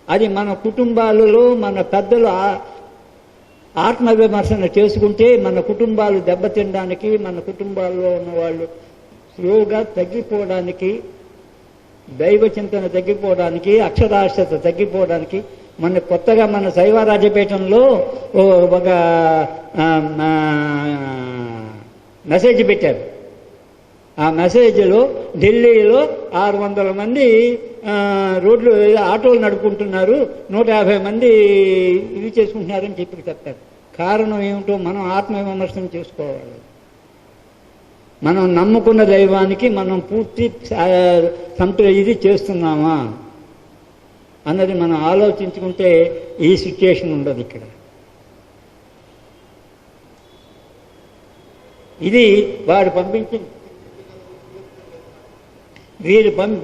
అది మన కుటుంబాలలో మన పెద్దలు ఆత్మవిమర్శన చేసుకుంటే మన కుటుంబాలు దెబ్బతినడానికి, మన కుటుంబాల్లో ఉన్న వాళ్ళు స్లోగా తగ్గిపోవడానికి, దైవ చింతన తగ్గిపోవడానికి, అక్షరాస్యత తగ్గిపోవడానికి. కొత్తగా మన శైవరాజపీఠంలో ఒక మెసేజ్ పెట్టారు. ఆ మెసేజ్లో ఢిల్లీలో 600 మంది రోడ్లు ఆటోలు నడుపుకుంటున్నారు, 150 మంది ఇది చేసుకుంటున్నారని చెప్పారు. కారణం ఏమిటో మనం ఆత్మవిమర్శనం చేసుకోవాలి. మనం నమ్ముకున్న దైవానికి మనం పూర్తి ఇది చేస్తున్నామా అన్నది మనం ఆలోచించుకుంటే ఈ సిచ్యుయేషన్ ఉండదు ఇక్కడ. ఇది వాడు పంపించింది.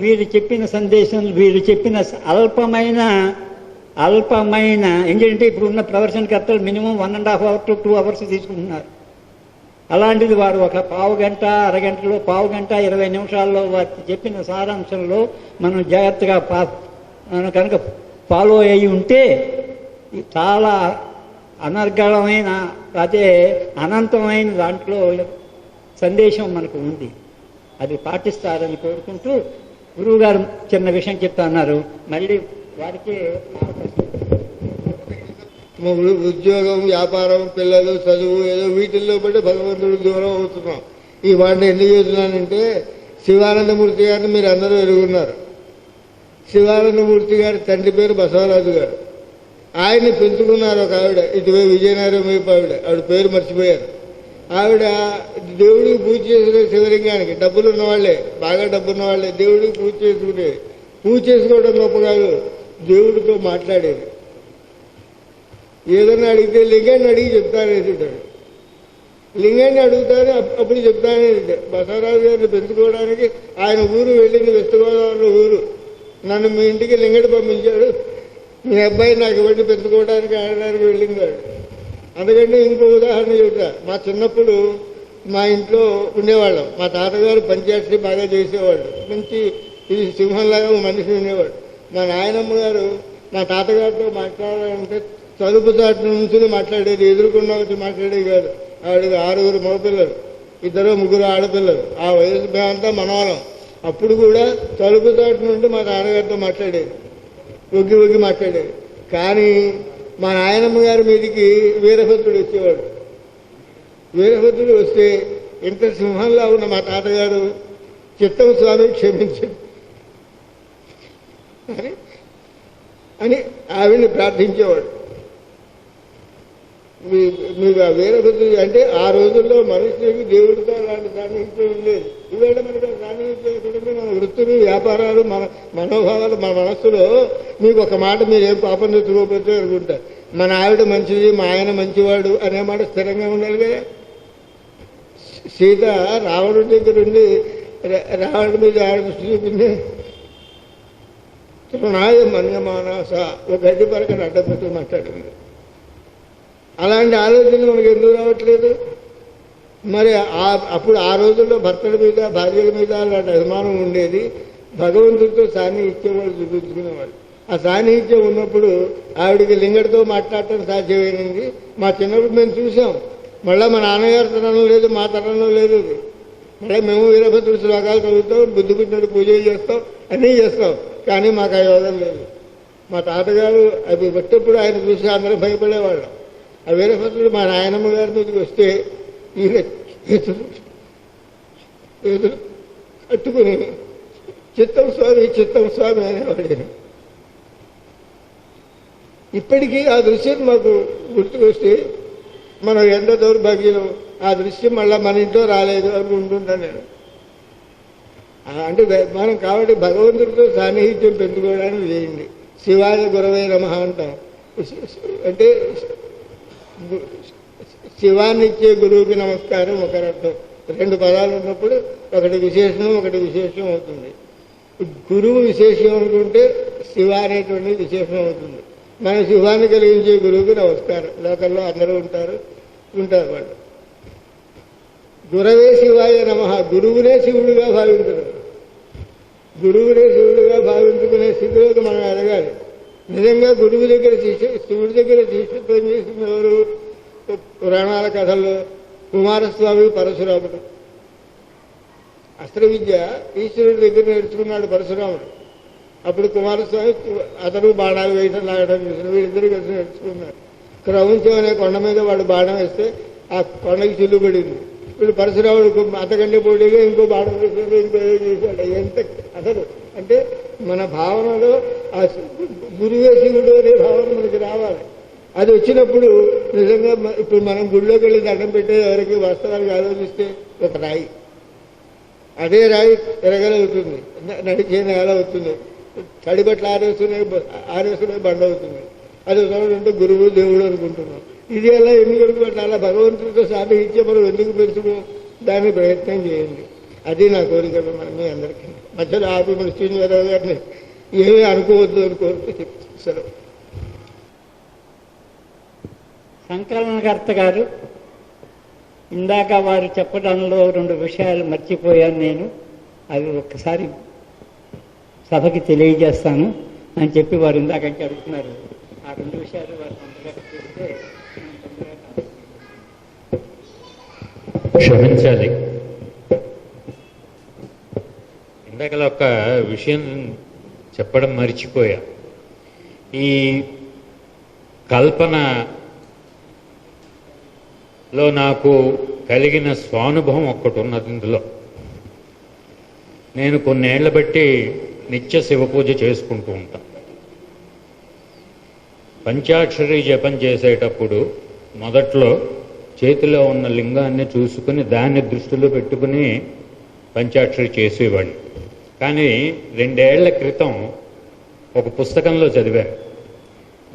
వీరు చెప్పిన సందేశం, వీరు చెప్పిన అల్పమైన ఎందుకంటే ఇప్పుడు ఉన్న ప్రదర్శనకర్తలు మినిమం 1.5 hours to 2 hours తీసుకుంటున్నారు. అలాంటిది వారు ఒక పావు గంట అరగంటలో పావు గంట 20 నిమిషాల్లో వారికి చెప్పిన సారాంశంలో మనం జాగ్రత్తగా మనం కనుక ఫాలో అయి ఉంటే చాలా అనర్గళమైన అదే అనంతమైన దాంట్లో సందేశం మనకు ఉంది. అది పాటిస్తారని కోరుకుంటూ గురువుగారు చిన్న విషయం చెప్తా అన్నారు. మళ్ళీ వారికి ఉద్యోగం, వ్యాపారం, పిల్లలు, చదువు ఏదో వీటిల్లో బట్టి భగవంతుడికి దూరం అవుతున్నాం. ఈ వాటిని ఎందుకు చేస్తున్నానంటే శివానందమూర్తి గారిని మీరు అందరూ ఎరుగున్నారు. శివానందమూర్తి గారి తండ్రి పేరు బసవరాజు గారు. ఆయన్ని పెంచుకున్నారు ఒక ఆవిడ, ఇటువే విజయనగరం వైపు ఆవిడ పేరు మర్చిపోయారు. ఆవిడ దేవుడికి పూజ చేసిన శివలింగానికి డబ్బులు ఉన్నవాళ్లే, బాగా డబ్బున్న వాళ్ళే దేవుడికి పూజ చేసుకునేది. పూజ చేసుకోవడం గొప్ప కాదు, దేవుడితో మాట్లాడేది. ఏదన్నా అడిగితే లింగాన్ని అడిగి చెప్తానేటాడు, లింగాన్ని అడుగుతానే అప్పుడు చెప్తానే. బసవరాజు గారిని పెంచుకోవడానికి ఆయన ఊరు వెళ్ళింది, వెస్ట్ గోదావరి ఊరు. నన్ను మీ ఇంటికి లింగడి పంపించాడు, మీ అబ్బాయి నాకు ఇవ్వండి పెంచుకోవడానికి ఆడడానికి వెళ్ళింది. అందుకంటే ఇంకో ఉదాహరణ చెబుతా. మా చిన్నప్పుడు మా ఇంట్లో ఉండేవాళ్ళం. మా తాతగారు పంచాయతీ బాగా చేసేవాడు, మంచి ఇది సింహంలాగా మనిషి ఉండేవాడు. మా నాయనమ్మ గారు మా తాతగారితో మాట్లాడాలంటే తలుపు చాటు నుంచి మాట్లాడేది, ఎదురుకుండా వచ్చి మాట్లాడేది కాదు. ఆవిడకి 6 మగపిల్లలు, 2 3 ఆడపిల్లలు. ఆ వయసు మేమంతా మనవాళ్ళం. అప్పుడు కూడా తలుపు చాటు నుండి మా నాన్నగారితో మాట్లాడేది, ఒగ్గి ఒగ్గి మాట్లాడేది. కానీ మా నాయనమ్మ గారి మీదికి వీరభద్రుడు వచ్చేవాడు. వీరభద్రుడు వస్తే ఇంత సింహంలా ఉన్న మా తాతగారు చిత్తం స్వామి క్షమించండి అని ఆవిడ్ని ప్రార్థించేవాడు. మీకు ఆ వీరభద్రుడు అంటే ఆ రోజుల్లో మనుషులకి దేవుడితో అలాంటి సాన్నిహిత్యం ఉండేది. ఇవాళ మనకి సాన్నిహిత్యం మన వృత్తులు, వ్యాపారాలు, మన మనోభావాలు, మన మనస్సులో మీకు ఒక మాట మీరేం పాపం తెచ్చుకోకపోతే అనుకుంటారు. మన ఆవిడ మంచిది, మా ఆయన మంచివాడు అనే మాట స్థిరంగా ఉండాలి కదా. సీత రావణుడి దగ్గర ఉండి రావణుడి మీద ఆవిడ దృష్టి చూపింది, తృణాయ మన్యమానాస ఒక గడ్డి పరకని అడ్డపెట్టి మాట్లాడింది. అలాంటి ఆలోచన మనకు ఎందుకు రావట్లేదు? మరి అప్పుడు ఆ రోజుల్లో భర్తల మీద, భార్యల మీద అలాంటి అభిమానం ఉండేది. భగవంతుడితో సాన్నిహిత్యం వాళ్ళు చూపించుకునేవాడు. ఆ సాన్నిహిత్యం ఉన్నప్పుడు ఆవిడికి లింగడితో మాట్లాడటం సాధ్యమైంది. మా చిన్నప్పుడు మేము చూసాం. మళ్ళీ మా నాన్నగారి తరంలో లేదు, మా తరంలో లేదు. మళ్ళీ మేము వీరభద్రుడి శ్లోకాలు చదువుతాం, బుద్ధి పుట్టినట్టు పూజలు చేస్తాం, అన్నీ చేస్తాం. కానీ మాకు ఆ యోగం లేదు. మా తాతగారు అవి పెట్టేప్పుడు ఆయన చూసి అందరూ భయపడేవాళ్ళం. ఆ వీరభద్రుడు మా నాయనమ్మ గారి మీదకి వస్తే ఈయన ఎదురు కట్టుకుని చిత్తం స్వామి అనేవాడు. ఇప్పటికీ ఆ దృశ్యం మాకు గుర్తుకొస్తే మనం ఎంత దౌర్భాగ్యం, ఆ దృశ్యం మళ్ళీ మన ఇంట్లో రాలేదు అనుకుంటున్నాను నేను. అంటే మనం కాబట్టి భగవంతుడితో సాన్నిహిత్యం పెంచుకోవడానికి చేయండి. శివాయ గురవే నమః అంటాం. అంటే శివాన్ని ఇచ్చే గురువుకి నమస్కారం ఒకరర్థం. 2 పదాలు ఉన్నప్పుడు ఒకటి విశేషం, ఒకటి విశేషం అవుతుంది. గురువు విశేషం అనుకుంటే శివ అనేటువంటి విశేషం అవుతుంది. మన శివాన్ని కలిగించే గురువుకి నమస్కారం. లోకల్లో అందరూ ఉంటారు వాళ్ళు. గురవే శివాయ నమః. గురువునే శివుడిగా భావించరు. గురువునే శివుడిగా భావించుకునే స్థితిలోకి మనం ఎదగాలి. నిజంగా గురువు దగ్గర శివుడి దగ్గర శిష్యత్వం చేసిన ఎవరు? పురాణాల కథల్లో కుమారస్వామి, పరశురాముడు. అస్త్ర విద్య ఈశ్వరుడి దగ్గర నేర్చుకున్నాడు పరశురాముడు. అప్పుడు కుమారస్వామి అతను బాణాలు వేయడం, లాగడం చూసిన వీళ్ళిద్దరూ కలిసి నేర్చుకున్నారు. క్రౌంచం అనే కొండ మీద వాడు బాణం వేస్తే ఆ కొండకి చిల్లుపడింది. వీడు పరశురాముడు అంతకంటే పోటీగా ఇంకో బాణం వేసాడు, ఇంకో చేశాడు. ఎంత అసలు అంటే మన భావనలో ఆ గురువే శివుడు అనే భావన మనకి రావాలి. అది వచ్చినప్పుడు నిజంగా ఇప్పుడు మనం గుడిలోకి వెళ్ళి దండం పెట్టే ఎవరికి వాస్తవానికి ఆలోచిస్తే ఒక రాయి, అదే రాయి ఎరగలవుతుంది, నడిచే నేల అవుతుంది, తడిబట్లు ఆరేసుకునే బండ అవుతుంది. అది అంటే గురువు దేవుడు అనుకుంటున్నాం. ఇది అలా ఎందుకు అనుకుంటే అలా భగవంతుడితో సాధించే మనం ఎందుకు పెంచుకో దాన్ని ప్రయత్నం చేయండి. అది నా కోరిక మీ అందరికీ. మధ్యలో ఆపి మన శ్రీనివాసరావు గారిని ఏమీ అనుకోవద్దు అని కోరుతూ చెప్తారు. సంకలనకర్త గారు ఇందాక వారు చెప్పడంలో 2 విషయాలు మర్చిపోయాను నేను. అవి ఒక్కసారి సభకి తెలియజేస్తాను అని చెప్పి వారు ఇందాక అడుగుతున్నారు. ఆ 2 విషయాలు వారు తొందరగా చెప్తే క్షమించాలి. ఇందాక ఒక విషయం చెప్పడం మర్చిపోయా. ఈ కల్పనలో నాకు కలిగిన స్వానుభవం ఒక్కటి ఉన్నది. ఇందులో నేను కొన్నేళ్ల బట్టి నిత్య శివ పూజ చేసుకుంటూ ఉంటాను. పంచాక్షరి జపం చేసేటప్పుడు మొదట్లో చేతిలో ఉన్న లింగాన్ని చూసుకుని దాన్ని దృష్టిలో పెట్టుకుని పంచాక్షరి చేసేవాడిని. కానీ 2 ఏళ్ల క్రితం ఒక పుస్తకంలో చదివాను,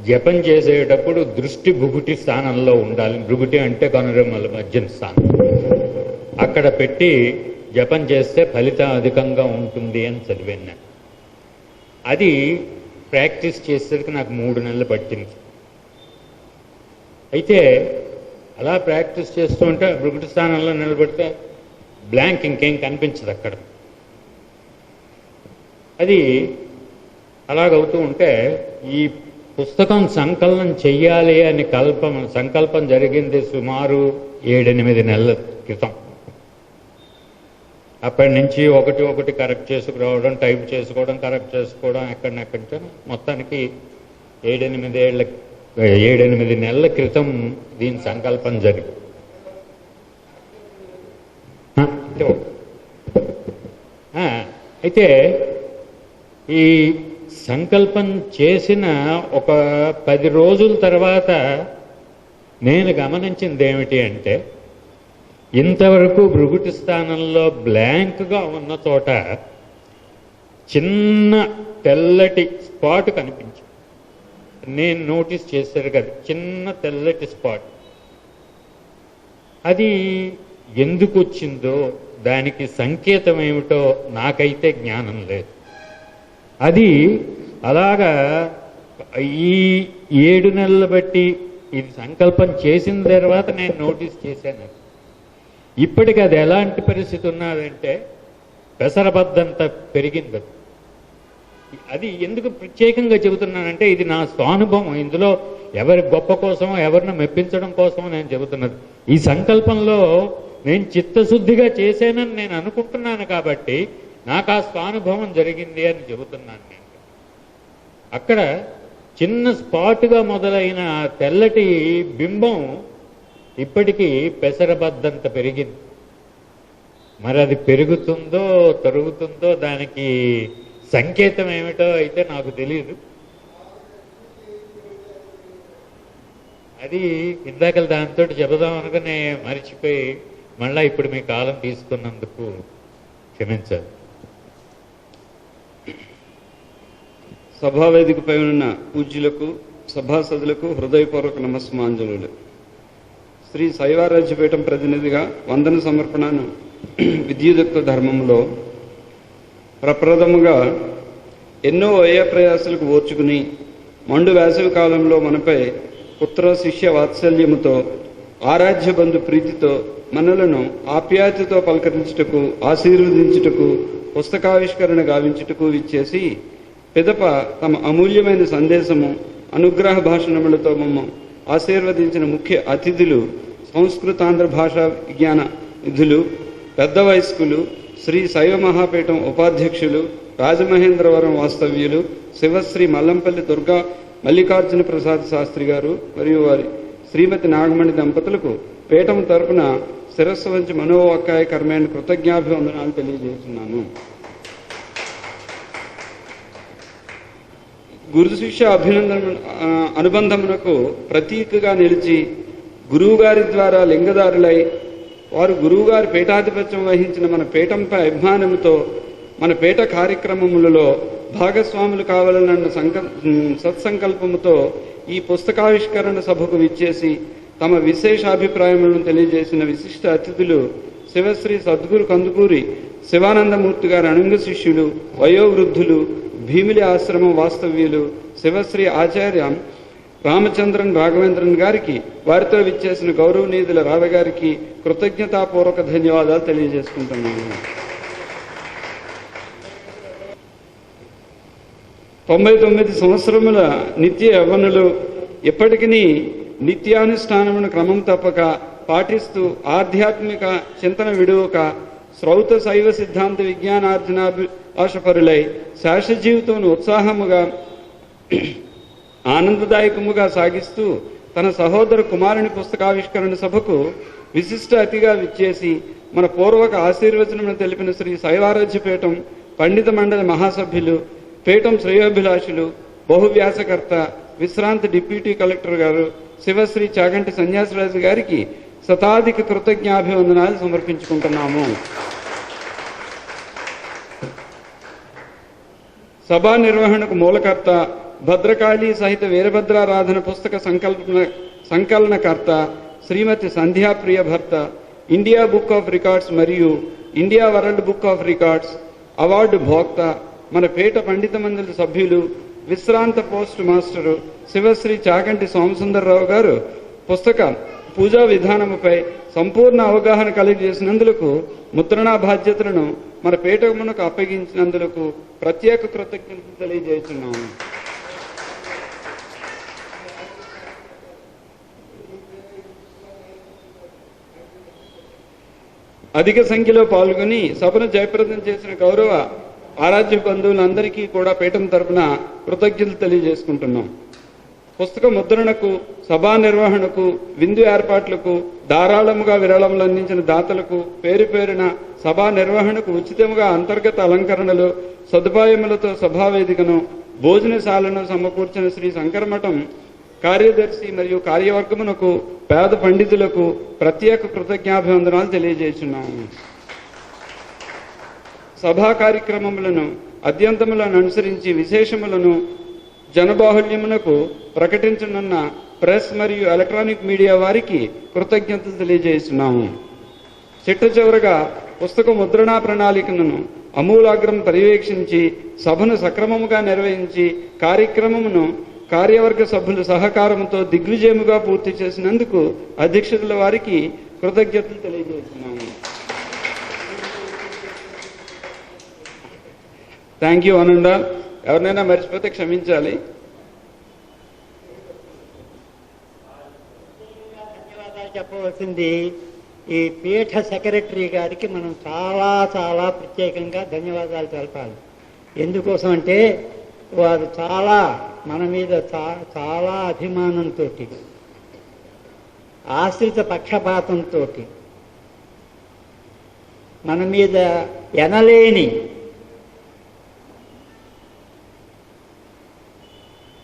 జపం చేసేటప్పుడు దృష్టి భృగుటి స్థానంలో ఉండాలి. భృగుటి అంటే కనురెమ్మల మధ్యన స్థానం. అక్కడ పెట్టి జపం చేస్తే ఫలితం అధికంగా ఉంటుంది అని చదివాను నేను. అది ప్రాక్టీస్ చేసేసరికి నాకు 3 నెలలు పట్టింది. అయితే అలా ప్రాక్టీస్ చేస్తూ ఉంటే భృగుటి స్థానంలో నిలబడితే బ్లాంక్, ఇంకేం కనిపించదు అక్కడ. అది అలాగవుతూ ఉంటే ఈ పుస్తకం సంకలనం చెయ్యాలి అని సంకల్పం జరిగింది సుమారు 7-8 నెలల క్రితం. అప్పటి నుంచి ఒకటి కరెక్ట్ చేసుకురావడం, టైప్ చేసుకోవడం, కరెక్ట్ చేసుకోవడం, ఎక్కడినెక్కడితో మొత్తానికి 7-8 నెలల క్రితం దీని సంకల్పం జరిగింది. అయితే ఈ సంకల్పం చేసిన ఒక 10 రోజుల తర్వాత నేను గమనించింది ఏమిటి అంటే, ఇంతవరకు భృగుటి స్థానంలో బ్లాంక్గా ఉన్న చోట చిన్న తెల్లటి స్పాట్ కనిపించింది. నేను నోటీస్ చేశారు కదా, చిన్న తెల్లటి స్పాట్. అది ఎందుకు వచ్చిందో, దానికి సంకేతం ఏమిటో నాకైతే జ్ఞానం లేదు. అది అలాగా ఈ 7 నెలలు బట్టి ఇది సంకల్పం చేసిన తర్వాత నేను నోటీస్ చేశాను. ఇప్పటికి అది ఎలాంటి పరిస్థితి ఉన్నదంటే పెసరబద్దంత పెరిగింది. అది ఎందుకు ప్రత్యేకంగా చెబుతున్నానంటే ఇది నా స్వానుభవం. ఇందులో ఎవరి గొప్ప కోసమో ఎవరిని మెప్పించడం కోసమో నేను చెబుతున్నది. ఈ సంకల్పంలో నేను చిత్తశుద్ధిగా చేశానని నేను అనుకుంటున్నాను కాబట్టి నాకు ఆ స్వానుభవం జరిగింది అని చెబుతున్నాను నేను. అక్కడ చిన్న స్పాట్గా మొదలైన తెల్లటి బింబం ఇప్పటికీ పెసరబద్దంత పెరిగింది. మరి అది పెరుగుతుందో తరుగుతుందో దానికి సంకేతం ఏమిటో అయితే నాకు తెలియదు. అది ఇందాక దాంతో చెబుదాం అనుకుని మర్చిపోయి మళ్ళా ఇప్పుడు మీ కాలం తీసుకున్నందుకు క్షమించాలి. సభావేదికపై ఉన్న పూజ్యులకు, సభాసదులకు హృదయపూర్వక నమస్మాంజలులు. శ్రీ శైవారాజ్యపీఠం ప్రతినిధిగా వందన సమర్పణను విద్యుదక్త ధర్మంలో ప్రప్రథముగా ఎన్నో వ్యయప్రయాసాలకు ఓర్చుకుని మండు వేసవి కాలంలో మనపై పుత్ర శిష్య వాత్సల్యముతో, ఆరాధ్య బంధు ప్రీతితో మనలను ఆప్యాయతతో పలకరించుటకు, ఆశీర్వదించుటకు, పుస్తకావిష్కరణ గావించుటకు విచ్చేసి పిదప తమ అమూల్యమైన సందేశము, అనుగ్రహ భాషణములతో మమ్మ ఆశీర్వదించిన ముఖ్య అతిథులు, సంస్కృతాంధ్ర భాషా విజ్ఞాన నిధులు, పెద్ద వయస్కులు, శ్రీ శైవ మహాపీఠం ఉపాధ్యక్షులు, రాజమహేంద్రవరం వాస్తవ్యులు, శివశ్రీ మల్లంపల్లి దుర్గా మల్లికార్జున ప్రసాద్ శాస్త్రి గారు మరియు వారి శ్రీమతి నాగమణి దంపతులకు పీఠం తరపున శిరస్సు వంచి మనోవాకాయ కర్మైన కృతజ్ఞాభివందనాలు తెలియజేస్తున్నాను. గురు శిష్య అనుబంధమునకు ప్రతీకగా నిలిచి గురువుగారి ద్వారా లింగదారులై వారు గురువుగారి పీఠాధిపత్యం వహించిన మన పీఠంపై అభిమానముతో మన పీఠ కార్యక్రమములలో భాగస్వాములు కావాలన్న సత్సంకల్పముతో ఈ పుస్తకావిష్కరణ సభకు విచ్చేసి తమ విశేషాభిప్రాయములను తెలియజేసిన విశిష్ట అతిథులు శివశ్రీ సద్గురు కందుకూరి శివానందమూర్తి గారి అనంగ శిష్యులు, వయోవృద్ధులు, భీమిలి ఆశ్రమం వాస్తవ్యులు, శివశ్రీ ఆచార్య రామచంద్రన్ రాఘవేంద్రన్ గారికి, వారితో విచ్చేసిన గౌరవనీయుల రాధ గారికి కృతజ్ఞతాపూర్వక ధన్యవాదాలు తెలియజేసుకుంటున్నాను. 99 సంవత్సరముల నిత్య యవ్వనులు ఇప్పటికీ నిత్యానుష్ఠానమును క్రమం తప్పక పాటిస్తూ ఆధ్యాత్మిక చింతన విడువక శ్రౌత శైవ సిద్ధాంత విజ్ఞానార్జనాభిలాషపరులై శాశ్వత జీవితం ఉత్సాహముగా ఆనందదాయకముగా సాగిస్తూ తన సహోదర కుమారుని పుస్తకావిష్కరణ సభకు విశిష్ట అతిగా విచ్చేసి మన పూర్వక ఆశీర్వచనమును తెలిపిన శ్రీ శైవారాధ్యపీఠం పండిత మండలి మహాసభ్యులు, పీఠం శ్రేయోభిలాషులు, బహువ్యాసకర్త, విశ్రాంత డిప్యూటీ కలెక్టర్ గారు శివశ్రీ చాగంటి సన్యాసరాజు గారికి శతాధిక కృతజ్ఞాభివందనాలు సమర్పించుకుంటున్నాము. సభా నిర్వహణకు మూలకర్త, భద్రకాళి సహిత వీరభద్రారాధన పుస్తక సంకలనకర్త శ్రీమతి సంధ్యాప్రియ భర్త, ఇండియా బుక్ ఆఫ్ రికార్డ్స్ మరియు India world book of records award భోక్త, మన పీఠ పండిత మండలి సభ్యులు, విశ్రాంత పోస్ట్ మాస్టరు శివశ్రీ చాగంటి సోమసుందరరావు గారు పుస్తక పూజా విధానముపై సంపూర్ణ అవగాహన కలిగజేసినందుకు, ముద్రణా బాధ్యతలను మన పీఠమునకు అప్పగించినందుకు ప్రత్యేక కృతజ్ఞతలు తెలియజేస్తున్నాము. అధిక సంఖ్యలో పాల్గొని సభను జయప్రదం చేసిన గౌరవ ఆరాధ్య బంధువులందరికీ కూడా పీఠం తరపున కృతజ్ఞతలు తెలియజేసుకుంటున్నాం. పుస్తక ముద్రణకు, సభా నిర్వహణకు, విందు ఏర్పాట్లకు ధారాళముగా విరాళములు అందించిన దాతలకు పేరు పేరున సభా నిర్వహణకు ఉచితముగా అంతర్గత అలంకరణలు, సదుపాయములతో సభావేదికను, భోజనశాలను సమకూర్చిన శ్రీ శంకరమఠం కార్యదర్శి మరియు కార్యవర్గమునకు, పేద పండితులకు ప్రత్యేక కృతజ్ఞాభివందనాలు తెలియజేస్తున్నాము. సభా కార్యక్రమములను అద్యంతములను అనుసరించి విశేషములను జనబాహుల్యమునకు ప్రకటించనున్న ప్రెస్ మరియు ఎలక్ట్రానిక్ మీడియా వారికి కృతజ్ఞతలు తెలియజేస్తున్నాము. చిట్ట చివరగా పుస్తక ముద్రణా ప్రణాళికను అమూలాగ్రం పర్యవేక్షించి సభను సక్రమముగా నిర్వహించి కార్యక్రమమును కార్యవర్గ సభ్యుల సహకారంతో దిగ్విజయముగా పూర్తి చేసినందుకు అధ్యక్షుల వారికి కృతజ్ఞతలు తెలియజేస్తున్నాము. థ్యాంక్ యూ అనండా. ఎవరినైనా మర్చిపోతే క్షమించాలి. ధన్యవాదాలు చెప్పవలసింది ఈ పీఠ సెక్రటరీ గారికి మనం చాలా చాలా ప్రత్యేకంగా ధన్యవాదాలు తెలపాలి. ఎందుకోసం అంటే వారు చాలా మన మీద చాలా అభిమానంతో, ఆశ్రిత పక్షపాతంతో, మన మీద ఎనలేని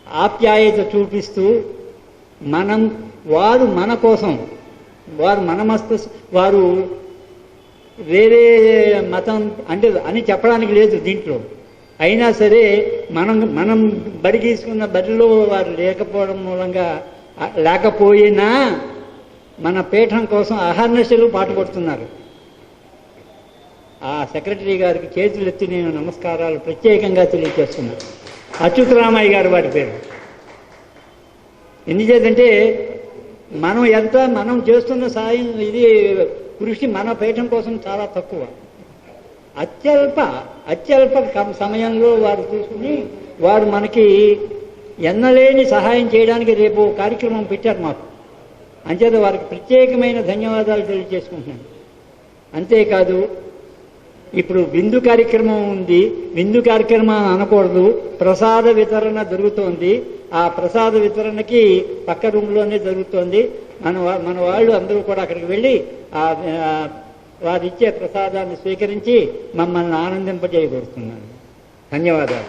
ఆప్యాయత చూపిస్తూ వారు మన కోసం, వారు వారు వేరే మతం అంటే అని చెప్పడానికి లేదు దీంట్లో. అయినా సరే మనం బడి తీసుకున్న బడిలో వారు లేకపోయినా మన పీఠం కోసం అహర్నిశలు పాటుపడుతున్నారు. ఆ సెక్రటరీ గారికి చేతులెత్తి నేను నమస్కారాలు ప్రత్యేకంగా తెలియజేస్తున్నాను. అచ్యుతరామయ్య గారు వారి పేరు. ఎందుచేతంటే మనం చేస్తున్న సాయం కృషి మన పీఠం కోసం చాలా తక్కువ. అత్యల్ప సమయంలో వారు చూసుకుని వారు మనకి ఎన్నలేని సహాయం చేయడానికి రేపు కార్యక్రమం పెట్టారు మాకు. అంచేత వారికి ప్రత్యేకమైన ధన్యవాదాలు తెలియజేసుకుంటున్నాను. అంతేకాదు, ఇప్పుడు విందు కార్యక్రమం ఉంది. విందు కార్యక్రమం అనకూడదు, ప్రసాద వితరణ జరుగుతోంది. ఆ ప్రసాద వితరణకి పక్క రూమ్లోనే జరుగుతోంది. మన వాళ్ళు అందరూ కూడా అక్కడికి వెళ్ళి వారిచ్చే ప్రసాదాన్ని స్వీకరించి మమ్మల్ని ఆనందింపజేయగోరుతున్నాను. ధన్యవాదాలు.